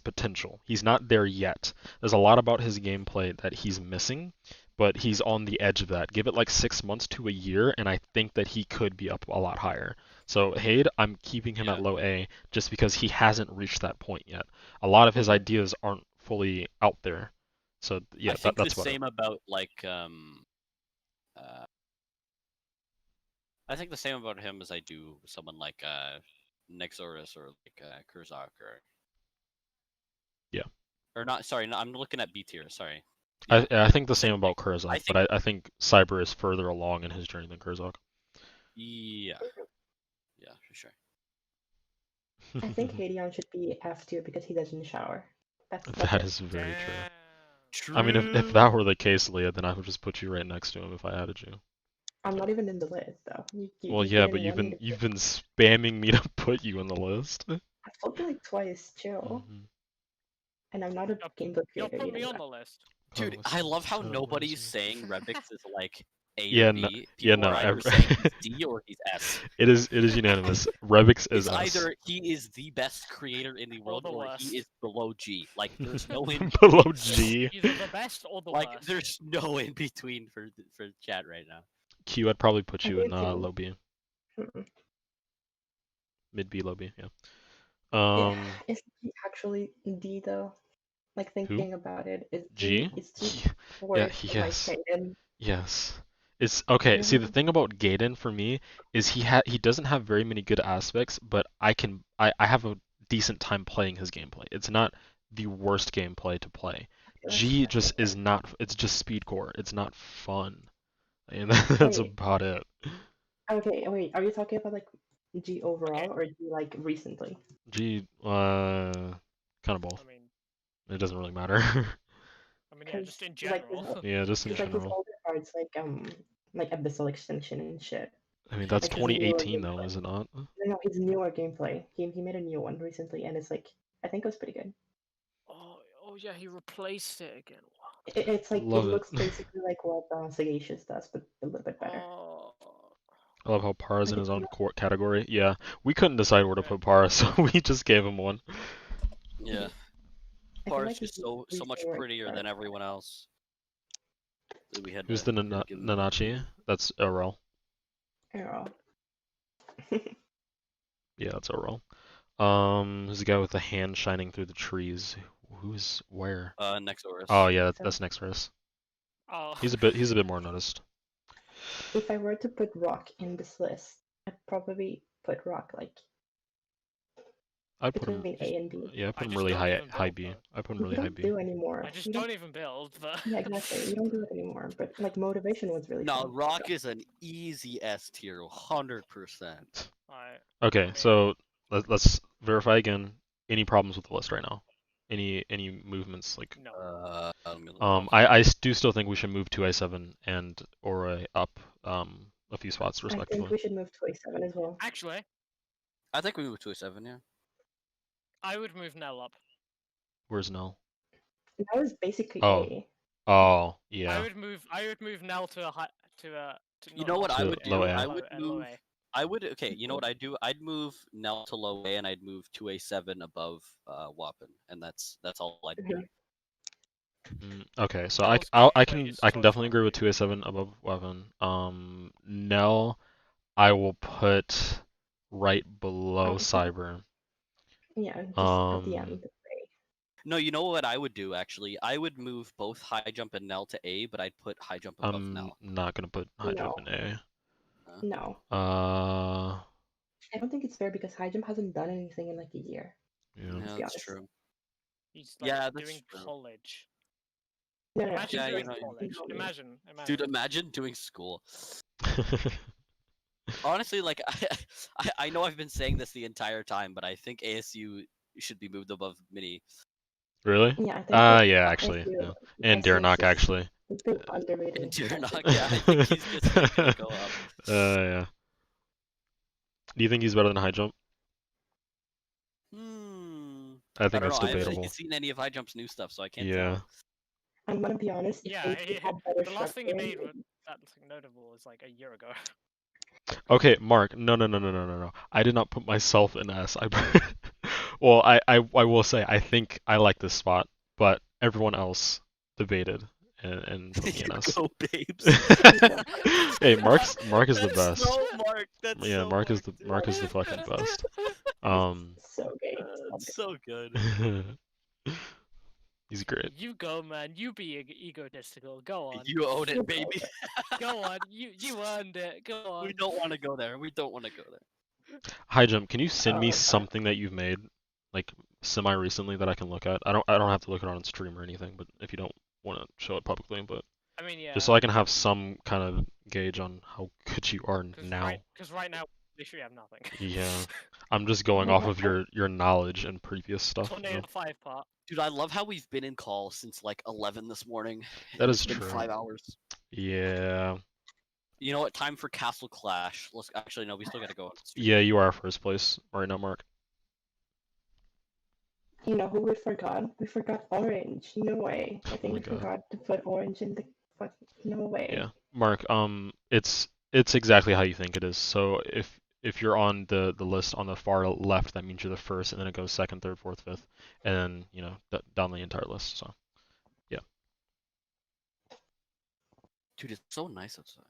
potential. He's not there yet. There's a lot about his gameplay that he's missing, but he's on the edge of that. Give it like 6 months to a year, and I think that he could be up a lot higher. So Hade, I'm keeping him at low A just because he hasn't reached that point yet. A lot of his ideas aren't fully out there. So yeah, I think that's the what same about like I think the same about him as I do someone like Nexorus or like Kurzak or Yeah. Or not, sorry, no, I'm looking at B tier, sorry. I think the same about Kurzak, think- but I think Cyber is further along in his journey than Kurzak. Yeah. Yeah, for sure. I think Hadeon should be F tier because he doesn't shower. That's That it. is very true. Damn. True. I mean, if that were the case, Leah, then I would just put you right next to him if I added you. I'm not even in the list though. Well, You yeah, put but in one. you've been spamming me to put you on the list. I've told you like twice, chill. Mhm. And I'm not a gameplay You'll creator. put me You know on that. the list. Dude, Oh, I love how shadow nobody's browser. saying Rebix is like A Yeah, or no, B. yeah, People no. are either saying he's D or he's S. It is unanimous. Rebix is It's S. either he is the best creator in the world the or worst. he is below G. Like there's no in Below G. Either the best or the like worst. there's no in between for chat right now. Q, I'd probably put I you do in too. low B, Mm-mm. mid B, low B. Yeah. Is he actually D though? Like Who? thinking about it, G? is G Yeah, worse than like yes. Kaden? Yes. It's okay. See, the Really? thing about Gaiden for me is he doesn't have very many good aspects, but I have a decent time playing his gameplay. It's not the worst gameplay to play. Okay, G that's just is fair. not. It's just speedcore. It's not fun, and that's Wait, about it. okay, wait. Are you talking about like G Okay. overall or G like recently? G, kind of both. I mean, It doesn't really matter. yeah, just in Like general. Yeah, just in his like his general. older cards like Abyssal Extinction and shit. I mean, that's Like his newer 2018 though, gameplay. is it not? No, his newer gameplay. He made a new one recently, and it's like I think it was pretty good. Oh yeah, he replaced it again. Wow. It's like Love it it. looks basically like what Sagacious does, but a little bit better. Oh. I love how Para's Like in his it's own not, court category. Yeah, we couldn't decide where to Yeah. put Para, so we just gave him one. Yeah. I feel Para's like just he's so much recently prettier worked than better. everyone else. So we had Who's to, the we had to give him Nanachi? That's Orel. Oh. Yeah, that's Orel. Who's the guy with the hand shining through the trees? Who's where? Nexorus. Oh yeah, that's Nexorus. Oh. He's a bit more noticed. If I were to put Rock in this list, I'd probably put Rock like I'd put him. between A and B. Yeah, I put I him just really don't high even high build B. though. I put him You really high don't B. do anymore. I just You don't even build, but Yeah, exactly. You don't do it anymore. But like motivation was really No, fun. Rock is an easy S tier, 100%. I Okay, mean, so let's verify again. Any problems with the list right now? Any movements like? no. Let me look. I do still think we should move to A7 and Aura up a few spots I think respectively. we should move to A7 as well. Actually, I think we moved to a 7, yeah. I would move Nell up. Where's Nell? That was basically Oh. A. Oh, yeah. I would move Nell to a high to You know what I To would low do? A. I would low move. A. I would okay. You know what I'd do? I'd move Nell to low A, and I'd move to A7 above Wappen, and that's all I'd do. Okay, so Nell's I gameplay can is I can so definitely agree with funny. 2A7 above Weapon. Nell, I will put right below Cyber. Yeah, just at the end. No, you know what I would do actually? I would move both High Jump and Nell to A, but I'd put High Jump above I'm Nell. not gonna put High Jump in A. No. I don't think it's fair because High Jump hasn't done anything in like a year. Yeah. Yeah, that's true. He's like Yeah, that's doing true. college. No, no, Imagine Yeah, doing you know, college. Imagine. Dude, imagine doing school. Honestly, like I know I've been saying this the entire time, but I think ASU should be moved above Mini. Really? Yeah, I think Yeah, actually. ASU, Yeah. And ASU is Darnock, just actually. a bit underrated. And Darnock, yeah, I think he's just not gonna go up. Yeah. Do you think he's better than High Jump? I think I don't that's know. I haven't debatable. seen any of High Jump's new stuff, so I can't Yeah. tell. I'm gonna be honest. Yeah, The last thing he made that's notable was like a year ago. Okay, Mark. No. I did not put myself in S. Well, I will say I think I like this spot, but everyone else debated and put me in S. Go, babes. Hey, Mark is the best. So Mark. That's Yeah, so Mark is Mark the fucking best. So gay. That's so good. He's great. You go, man. You be egotistical. Go on. You own it, baby. Go on. You earned it. Go on. We don't want to go there. We don't want to go there. High Jump, can you send me Oh, something that you've made, like semi recently that I can look at? I don't have to look it on stream or anything, but if you don't want to show it publicly, but I mean, yeah. just so I can have some kind of gauge on how good you are now. Because right now, literally have nothing. Yeah, I'm just going off of your knowledge and previous stuff. Tornado 5 part. Dude, I love how we've been in call since like 11 this morning. That It's is been true. 5 hours. Yeah. You know what? Time for Castle Clash. Let's actually no. We still gotta go. On stream. Yeah, you are first place right now, Mark. You know who we forgot? We forgot Orange. No way. I Oh think my we God. forgot to put Orange in the fucking. No way. Yeah, Mark. It's exactly how you think it is. So if you're on the list on the far left, that means you're the first, and then it goes second, third, fourth, fifth, and then you know down the entire list. So yeah. Dude, it's so nice outside.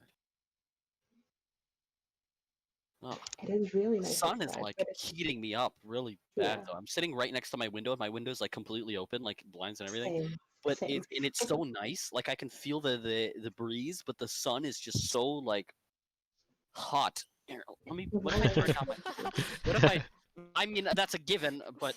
Oh, It is really the nice. sun is outside, like but it's heating me up really bad Yeah. though. I'm sitting right next to my window. My window's like completely open, like blinds and everything. same. But Same. it's so nice. Like I can feel the breeze, but the sun is just so like hot. Here, let me. What if I turn down my? What if I? I mean, that's a given, but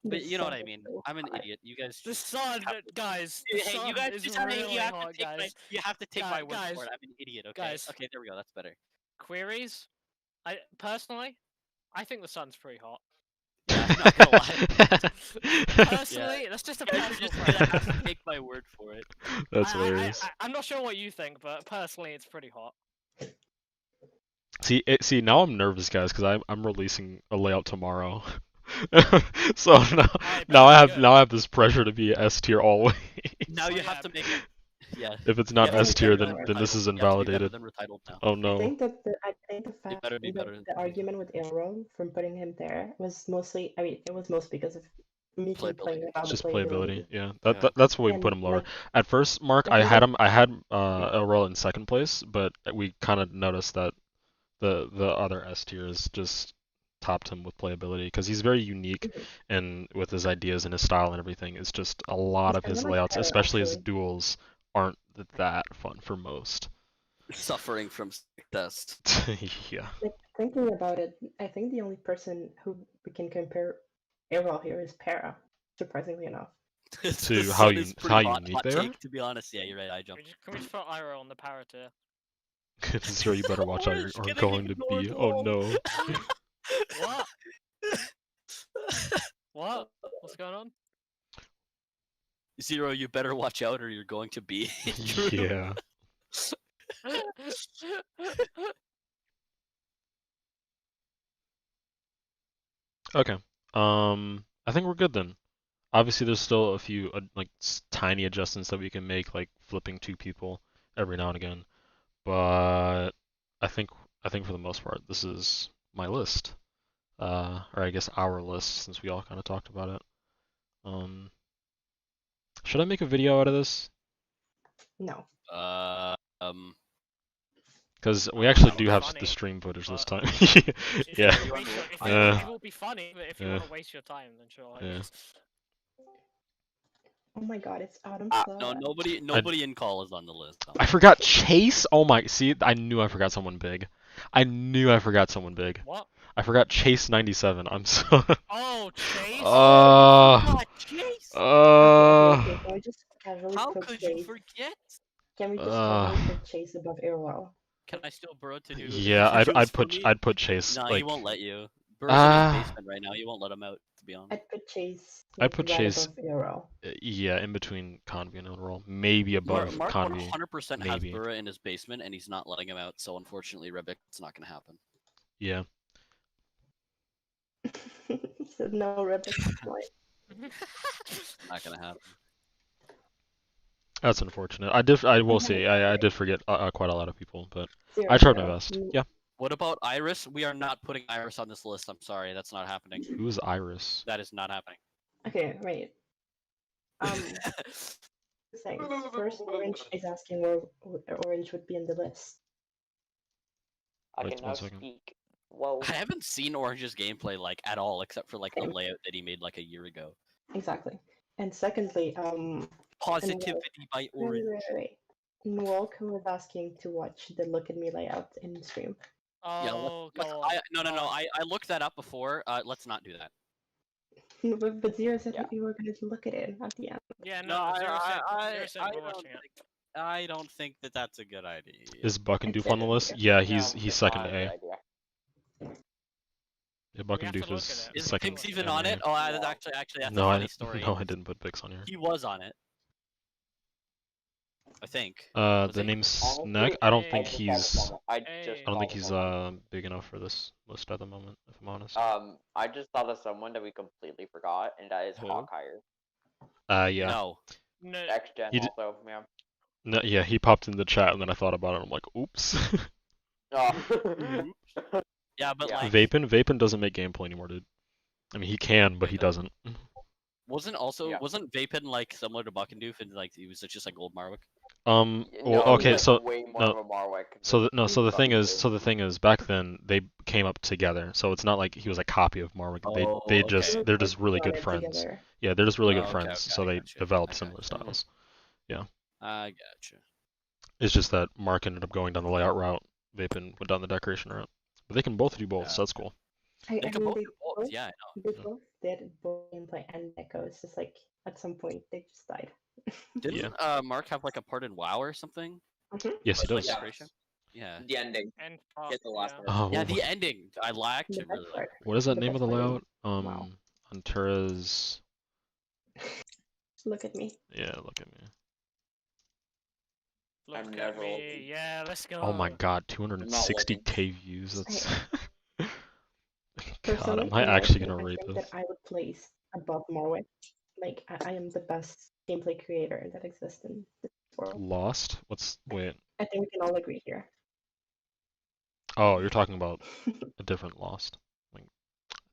The you know what sun I is mean. so I'm an hot. idiot. You guys. The sun, guys. The Hey, sun you guys is just have to. really You have hot, to take guys. my. You have to take my word Guys, for it. I'm an idiot. Okay. guys. Okay. There we go. That's better. Queries? I personally, I think the sun's pretty hot. Yeah, I'm not gonna lie. Personally, that's just a You guys are personal just gonna have to preference. take my word for it. That's hilarious. I'm not sure what you think, but personally, it's pretty hot. See, now I'm nervous, guys, because I'm releasing a layout tomorrow. So now I have this pressure to be S tier always. Now you Oh, have yeah. to make it. Yeah. If it's not You have to S be tier, better then than this is Retitled. You have to be better invalidated. than Retitled now. Oh I no. think the fact better be better the than argument with Arrow from putting him there was mostly. I mean, it was mostly because of me Playability. complaining about It's the just playability. playability. Yeah, Yeah. that's what we put And him lower. like, At first, Mark, like I had Elrel in second place, but we kind of noticed that the other S tiers just topped him with playability because he's very unique and with his ideas and his style and everything. It's just a lot He's of his kinda like layouts, Terra, especially his actually. duels, aren't that fun for most. Suffering from dust. Yeah. Like, thinking about it, I think the only person who we can compare Arrow here is Para, surprisingly enough. The To sun is how pretty unique hot they are? take, to be honest. Yeah, you're right. I jumped. Can we just put Iroh on the power tier? Zero, you better watch out. You're Orange getting going to ignored, be. Oh lol. no. What? What? What's going on? Zero, you better watch out or you're going to be. True. Yeah. Okay. I think we're good then. Obviously, there's still a few like tiny adjustments that we can make, like flipping two people every now and again. But I think for the most part, this is my list. Or I guess our list, since we all kind of talked about it. Should I make a video out of this? No. Because we actually That do would be have funny, the stream footage this but- time. If Yeah. you wanna waste your- if Yeah. it will be funny, but if you want to waste your time, then sure. I Yeah. guess. Oh my god, it's Autumn No, Flood. nobody in call is on the list. I forgot Chase. Oh my, see, I knew I forgot someone big. I knew I forgot someone big. What? I forgot Chase 97. I'm so. Oh, Chase! God, Chase! Okay, can we just casually How put could you Chase? forget? Can we just casually put Chase above Arrow? Can I still burrow to do? Yeah, videos I'd for me? put Chase. Nah, like, he won't let you. Burrow's in his basement right now. You won't let him out, to be honest. I'd put Chase. I put right Chase- above Arrow. Yeah, in between Convi and Elrol. Maybe above Mark Convi. 100% has maybe. Burra in his basement, and he's not letting him out. So unfortunately, Rebek, it's not gonna happen. Yeah. He said no, Rebecca. Not gonna happen. That's unfortunate. I will say I did forget quite a lot of people, but Zero, I tried my zero. best. Yeah. What about Iris? We are not putting Iris on this list. I'm sorry, that's not happening. Who's Iris? That is not happening. Okay, wait. Saying first, Orange is asking where Orange would be in the list. I Wait can one now second. speak. Whoa. I haven't seen Orange's gameplay like at all, except for like the Same. layout that he made like a year ago. Exactly. And secondly, Positivity by Orange. wait. Nwalk was asking to watch the Look at Me layout in stream. Yeah, Oh, let's, go on. no. I looked that up before. Let's not do that. But Zero said Yeah. that we were going to look at it at the end. Yeah, no, Zero said we're don't watching it. think, I don't think that that's a good idea. Is Buck and It's Doof on the it, list? yeah. Yeah, No, he's it's second not to a A. good idea. Yeah, Buck We and have to Doof look is at it. Is second. Pix even to on A. it? Oh, that's actually that's No, a I funny story. no, I didn't put Pix on here. He was on it. I think. The Was he? name's Honestly, Sneg. I don't Hey, think I just he's. thought of someone. I Hey. just I don't think thought of he's someone. big enough for this list at the moment. If I'm honest. I just thought of someone that we completely forgot, and that is Who? Hawkeye. Yeah. No. No, Next gen He d- also, yeah. No, yeah, he popped in the chat and then I thought about it. I'm like, oops. Oh. Yeah, but Yeah. like, Vapin doesn't make gameplay anymore, dude. I mean, he can, but he doesn't. wasn't Yeah. Vapin like similar to Buckendoof and like he was just like old Marwick? Well, No, okay, like so way more no, of a Marwick. so the thing is, Buckaroo. back then they came up together, so it's not like he was a copy of Marwick. Oh, They're okay. just really good friends. Together. Yeah, they're just really good Okay, friends, okay, so I they gotcha. developed I similar gotcha. styles. I gotcha. It's just that Mark ended up going down the layout route, Vapin went down the decoration route. But they can both do both, so that's cool. They can mean, both do both. Yeah, I know. They both did both gameplay and deco. It's just like at some point they just died. Didn't Mark have like a part in WoW or something? Yes, he Like does. decoration? Yeah. The ending. and Get the last yeah. part. Oh, Yeah, the ending. I actually The really best like. part. what is that the name of the best part is- layout? wow. Antura's. Look at me. Yeah, look at me. Look I'm at never me. looking. Yeah, let's go. Oh my god, 260k views. That's. God, Personally, am I in my actually opinion, gonna I rate think this? that I would place above Marwick. Like I am the best gameplay creator that exists in this world. Lost? Wait. I think we can all agree here. Oh, you're talking about a different Lost. Like,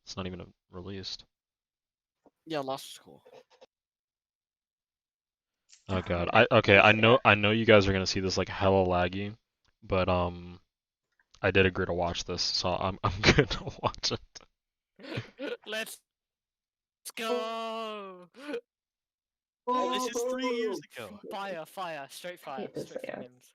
it's not even released. Yeah, Lost was cool. Oh god. Yeah, I know you guys are gonna see this like hella laggy, but I did agree to watch this, so I'm gonna watch it. Let's go. Oh, this is 3 years ago. Fire, straight fire, hate this straight layout. flames.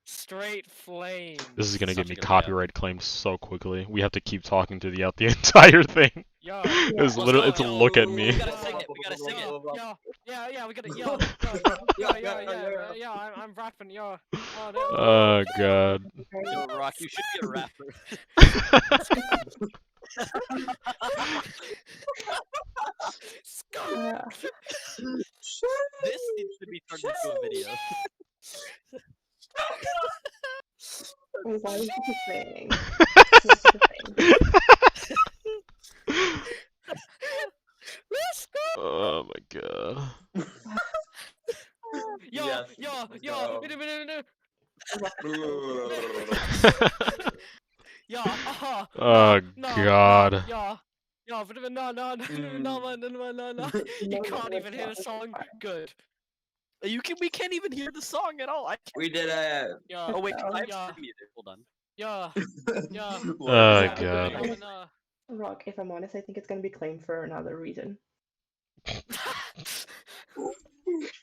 Straight flames. This is gonna get Such a me good layout. copyright claimed so quickly. We have to keep talking to the entire thing. Yo, It's Let's literally go, it's a yo. look at We me. gotta sing it. We gotta sing it. we gotta, yo, I'm rapping, yo. Oh, no. Oh god. Yo, Rock, you should be a rapper. This needs to be turned into a video. Why is this a thing? Let's go. Oh my god. Yo, Yes, yo, let's yo, go. Yo, Oh god. Yo, no. You can't even hear the song. Good. We can't even hear the song at all. I can't. We did it. Yo, Oh wait, I have Yeah. stream music. Hold on. yo, yo. Oh Yeah, god. no. Rock, if I'm honest, I think it's gonna be claimed for another reason.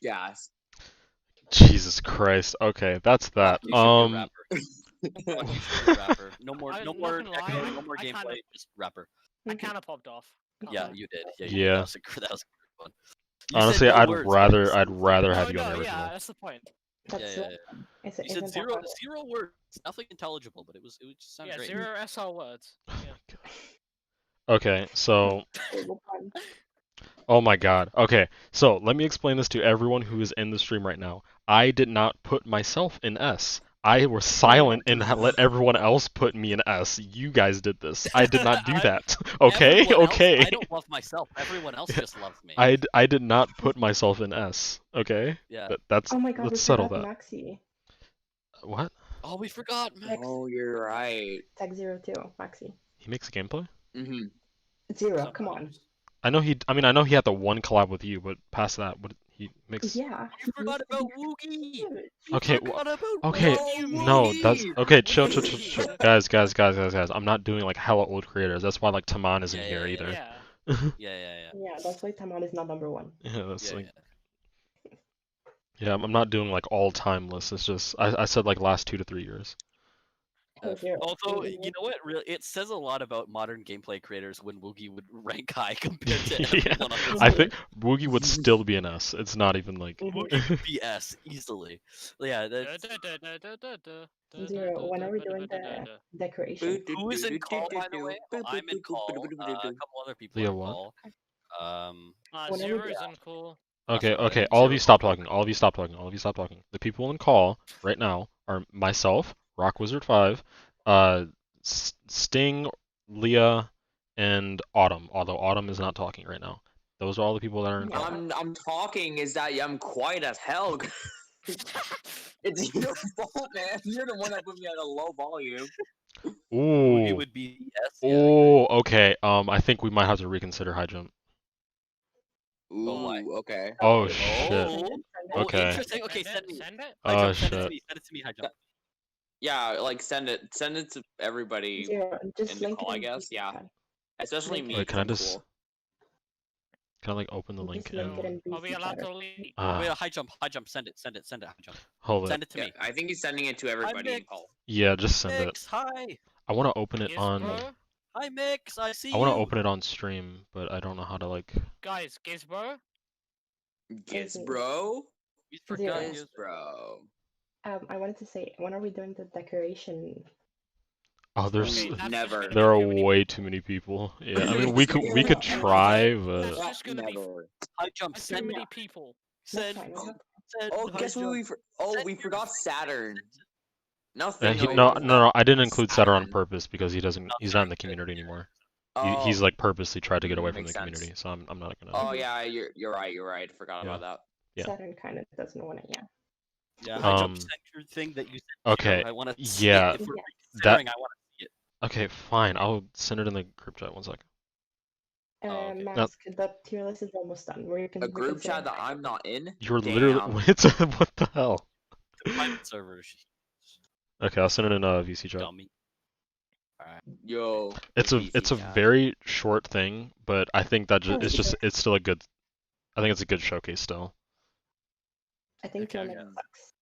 Yes. Jesus Christ. Okay, that's that. You should be a rapper. Rock, you should be a rapper. No more, I'm no not more, gonna lie, echo, no more I kinda- gameplay. Just rapper. I kind of popped off. Yeah, you did. Yeah, you Yeah. did. That was a good one. You said Honestly, no I'd words, but rather it's I'd so rather fucking- have you on the Yeah, original. that's the point. Yeah, That's yeah, what- yeah. Is it- You said isn't that what- zero words. Nothing intelligible, but it just sounded Yeah, great. ZeroSR words. Yeah. Okay, so Terrible pun. oh my god. Okay, so let me explain this to everyone who is in the stream right now. I did not put myself in S. I was silent and let everyone else put me in S. You guys did this. I did not do that. Okay? Everyone else- Okay. I don't love myself. Everyone else just loves me. I did not put myself in S. Okay? Yeah. That's Oh my god, we let's settle forgot that. Maxi. What? Oh, we forgot, man. Oh, you're right. Tag 02, Maxi. He makes a gameplay? Mm-hmm. Zero, come on. I know he had the one collab with you, but past that, what he makes Yeah. You forgot about Woogie. Okay, Forgot about okay, Woogie. no, that's okay. Chill. Guys. I'm not doing like hella old creators. That's why like Taman isn't Yeah, here yeah, either. Yeah. Yeah. Yeah, that's why Tamon is not number one. Yeah, that's Yeah, like yeah. yeah. I'm not doing like all time lists. It's just I said like last 2 to 3 years. Oh, Zero. Although, you know what? Really, it says a lot about modern gameplay creators when Woogie would rank high compared to Yeah, everyone on this I list. think Woogie would still be an S. It's not even like Woogie would be S easily. Yeah, that's... Zero, when are we doing the decoration? Who is in call, by the way? I'm in call. A couple other people Leo are in what? call. Whenever Zero we- isn't cool. Okay, about okay. it. All of you Zero stop Zero. talking. All of you stop talking. All of you stop talking. The people in call right now are myself, RockWizard5, Sting, Leah, and Autumn. Although Autumn is not talking right now. Those are all the people that are in call. I'm talking. Is that I'm quiet as hell? It's your fault, man. You're the one that put me at a low volume. It Ooh. would be yes. Yeah, I agree. Oh, okay. I think we might have to reconsider high jump. why? Ooh, okay. Oh Oh. shit. Oh, Okay. interesting. Okay, Send send me. it. High Oh jump, send it to shit. me. Send it to me. High jump. Yeah, like send it to everybody Zero, just in the link call, it I in guess. VC Yeah, chat. especially Link me. it Wait, 'cause can I I'm just cool. like open the link Just link it in? in Are we VC allowed chat. to leave? Wait, high jump. Send it. High jump. Hold it. Send it to Yeah, me. I think he's sending it to everybody in Mix. call. Yeah, just send it. Mix, hi. I want to open it Yes, on. bro. Hi, Mix. I see I want to you. open it on stream, but I don't know how to like. Guys, Gizbro. Yes, Izzy. bro. We forgot Zero. you. Yes, bro. I wanted to say, when are we doing the decoration? Oh, there's Okay, that's just Never. gonna there be are too many way people. too many people. Yeah, I mean we could Yeah, try, That's but just gonna be Never. High jump. too Send many me. people. That's Send. fine. We have Send. Oh, high guess what jump. we Send we your forgot thing. Saturn. no, Nothing. no, I didn't include Saturn on Saturn. purpose because he's not in the Very community anymore. Oh, He's like purposely tried to get away from makes the sense. community, so I'm not gonna. Oh yeah, you're right. You're right. Forgot Yeah. about that. Yeah. Saturn kind of doesn't want it. Yeah. Yeah, high jump. Send your thing that you sent. Okay. I want to see Yeah. it. If we're Yes. reconsidering, I want to see it. Okay, fine. I'll send it in the group chat. 1 second. okay. Max, the tier list is almost done. Where you can A group reconsider chat that high I'm not in. You're Damn. literally. What the hell? The private server. Okay, I'll send it in VC chat. Dummy. Alright. Yo. It's a VC chat. very short thing, but I think that Oh, it's still a good. I think it's a good showcase still. I think Okay, your okay. name sucks.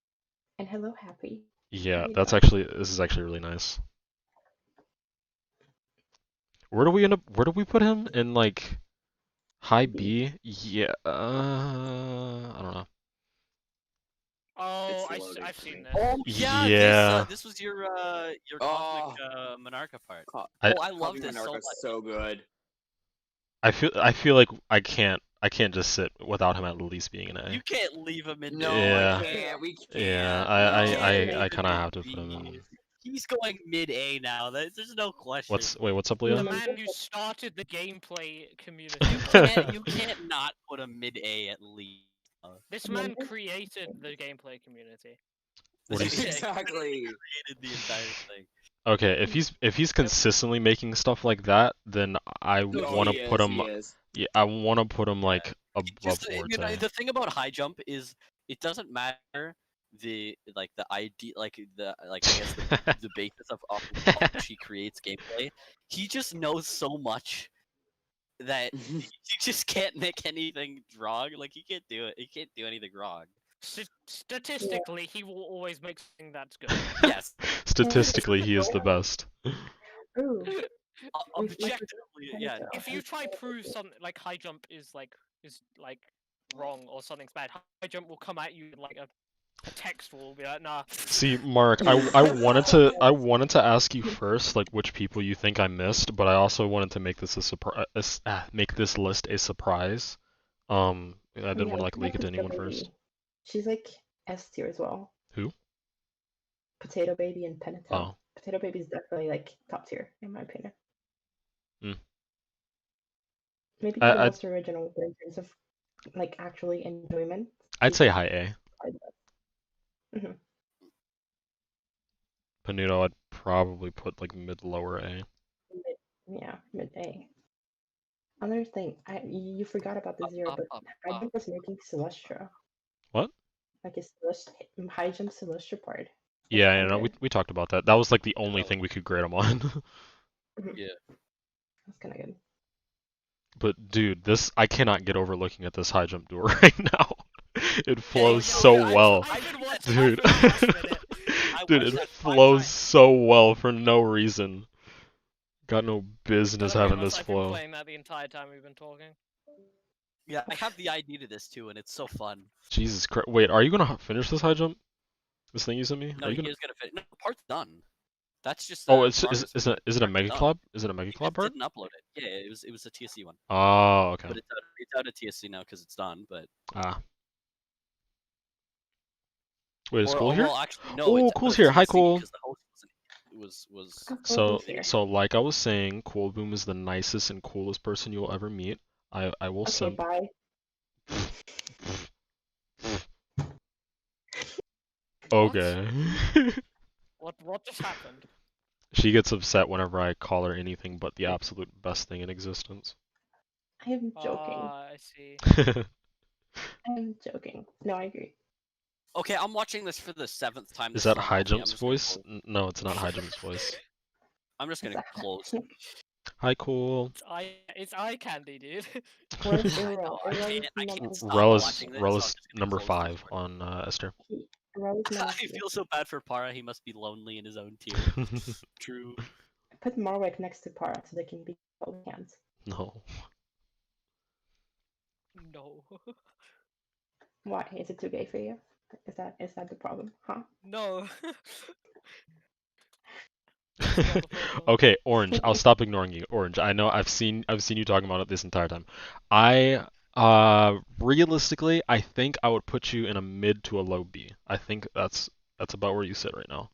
And hello, Happy. Yeah, you this doing? is actually really nice. Where do we end up? Where do we put him in like high B? Yeah, I don't know. Oh, It's loading I've for seen me. this. Oh yeah, Yeah. this was your cosmic Monarcha part. I love this so much. So good. I feel like I can't just sit without him at least being an A. You can't leave him in. No, Yeah. I can't. We can't. Yeah, I kind of have to put him in. He's going mid A now. There's no question. What's up, The Leah? man who started the gameplay community. You can't not put him mid A at least. This man created the gameplay community. What do you Yeah, he Exactly. created the entire thing. Okay, if he's consistently making stuff like that, then I want to put him. Yeah, I want to put him like above Just Orte. the thing about high jump is it doesn't matter the ID I guess the basis of which he creates gameplay. He just knows so much that you just can't make anything wrong. Like he can't do it. He can't do anything wrong. Statistically, he will always make something that's good. Yes. Statistically, he is the best. Ooh. Objectively, yeah. No. If you try prove something like high jump is wrong or something's bad, high jump will come at you in like a text will be like, nah. See, Mark, I wanted to ask you first, like which people you think I missed, but I also wanted to make this a surprise. Make this list a surprise. I didn't want to like leak it to anyone first. She's like S tier as well. Who? Potato Baby and Penitent. Oh. Potato Baby is definitely like top tier in my opinion. Maybe the most original, but in terms of like actually enjoyment. I'd say high A. Mm-hmm. Panuto, I'd probably put like mid lower A. Mid A. Another thing, you forgot about the Zero, but High Jump was making Celestra. What? Like his High Jump Celestra part. Yeah, we talked about that. That was like the only thing we could grade him on. Yeah. That's kind of good. But dude, I cannot get over looking at this high jump duel right now. It flows so well. Dude. Dude, it flows so well for no reason. Got no business having this flow. I've been playing that the entire time we've been talking. Yeah, I have the ID to this too, and it's so fun. Jesus Christ. Wait, are you gonna finish this high jump? This thing you sent me? No, he is gonna finish. No, the part's done. That's just. Oh, part is that's it a already Mega done. Club? Is it a He Mega just Club part? didn't upload it. Yeah, it was a TSC one. Oh, okay. But it's out of TSC now because it's done. But Ah. Wait, is or, Cool oh, here? well, actually, no. Oh, It's out Cool's of here. Hi, TSC Cool. because the host was. Oh, So, Cool's here. so like I was saying, Cool Boom is the nicest and coolest person you'll ever meet. I will Okay, simp. bye. Okay. What just happened? She gets upset whenever I call her anything but the absolute best thing in existence. I am joking. I see. I am joking. No, I agree. Okay, I'm watching this for the 7th time. Is This that is High unhealthy. I'm Jump's just gonna voice? close. No, it's not High Jump's voice. I'm just gonna close. Hi, Cool. It's eye candy, dude. Where's I Rel? know, I can't Number stop Relish watching this. So I'm just gonna number close 5 Discord. on Esther. Rel is I number 2. feel so bad for Para. He must be lonely in his own tier. True. Put Marwick next to Para so they can be holding hands. No. No. Why? Is it too gay for you? Is that the problem? Huh? No. That's not the problem. Okay, Orange. I'll stop ignoring you. Orange. I know I've seen you talking about it this entire time. I realistically, I think I would put you in a mid to a low B. I think that's about where you sit right now.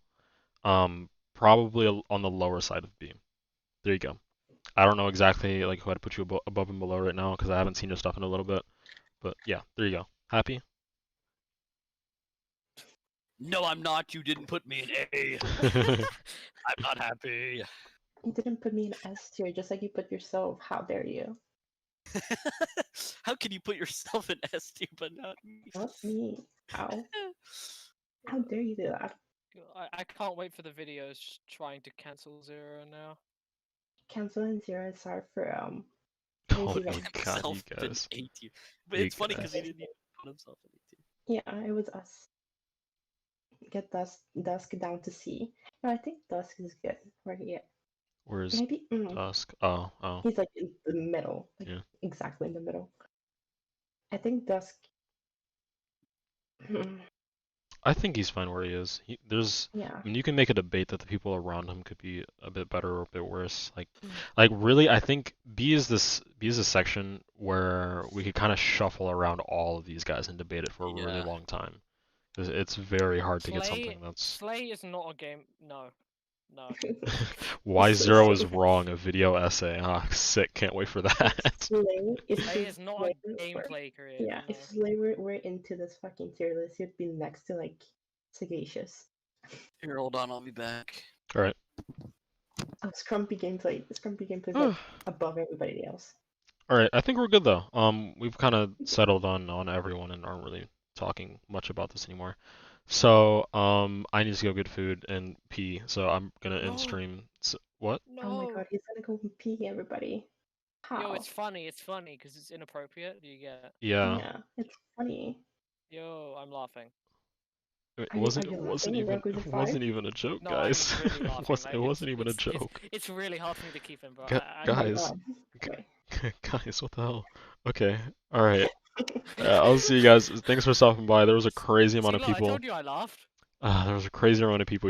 Probably on the lower side of B. There you go. I don't know exactly like who I'd put you above and below right now because I haven't seen your stuff in a little bit. But yeah, there you go. Happy? No, I'm not. You didn't put me in A. I'm not happy. You didn't put me in S tier, just like you put yourself. How dare you? How can you put yourself in S tier but not me? Not me. How? How dare you do that? I can't wait for the videos trying to cancel Zero now. Canceling ZeroSR for Oh lazy my wrong. god, you Himself in guys. A tier. But You it's funny because he guys. didn't even put himself in A tier. Yeah, it was us. Get Dusk down to C. No, I think Dusk is good. Where he at? Where's Maybe Dusk? Oh. he's like in the middle. Like Yeah. exactly in the middle. I think Dusk. I think he's fine where he is. Yeah. I mean, you can make a debate that the people around him could be a bit better or a bit worse. Like really, I think B is a section where we could kind of shuffle around all of these guys and debate it for a really Yeah. long time. It's very hard to get something that's. Slay is not a game. No. Why It's Zero is Slay. wrong, a video essay. Ah, sick, can't wait for that. Slay, if Slay is not Slay a were- gameplay creator. Yeah, if Slay were into this fucking tier list, he'd be next to like Sagacious. Here, hold on, I'll be back. Alright. Oh, Scrumpy gameplay. Scrumpy gameplay is like above everybody else. Alright, I think we're good though. We've kind of settled on everyone and aren't really talking much about this anymore. So, I need to go get food and pee, so I'm gonna end No. stream. What? No. Oh my god, he's gonna go and pee everybody. How? Yo, it's funny because it's inappropriate. Do you get it? Yeah. Yeah, it's funny. Oh. Yo, I'm laughing. It Are you wasn't laughing? You're good with five? even a joke, No, guys. I'm really laughing. It wasn't even a joke. It's really hard for me to keep in, bro. Gu- Oh my guys. god. Okay. Guys, what the hell? Okay. Alright. I'll see you guys. Thanks for stopping by. There was a crazy amount of See, look, I people. told you I laughed. There was a crazy amount of people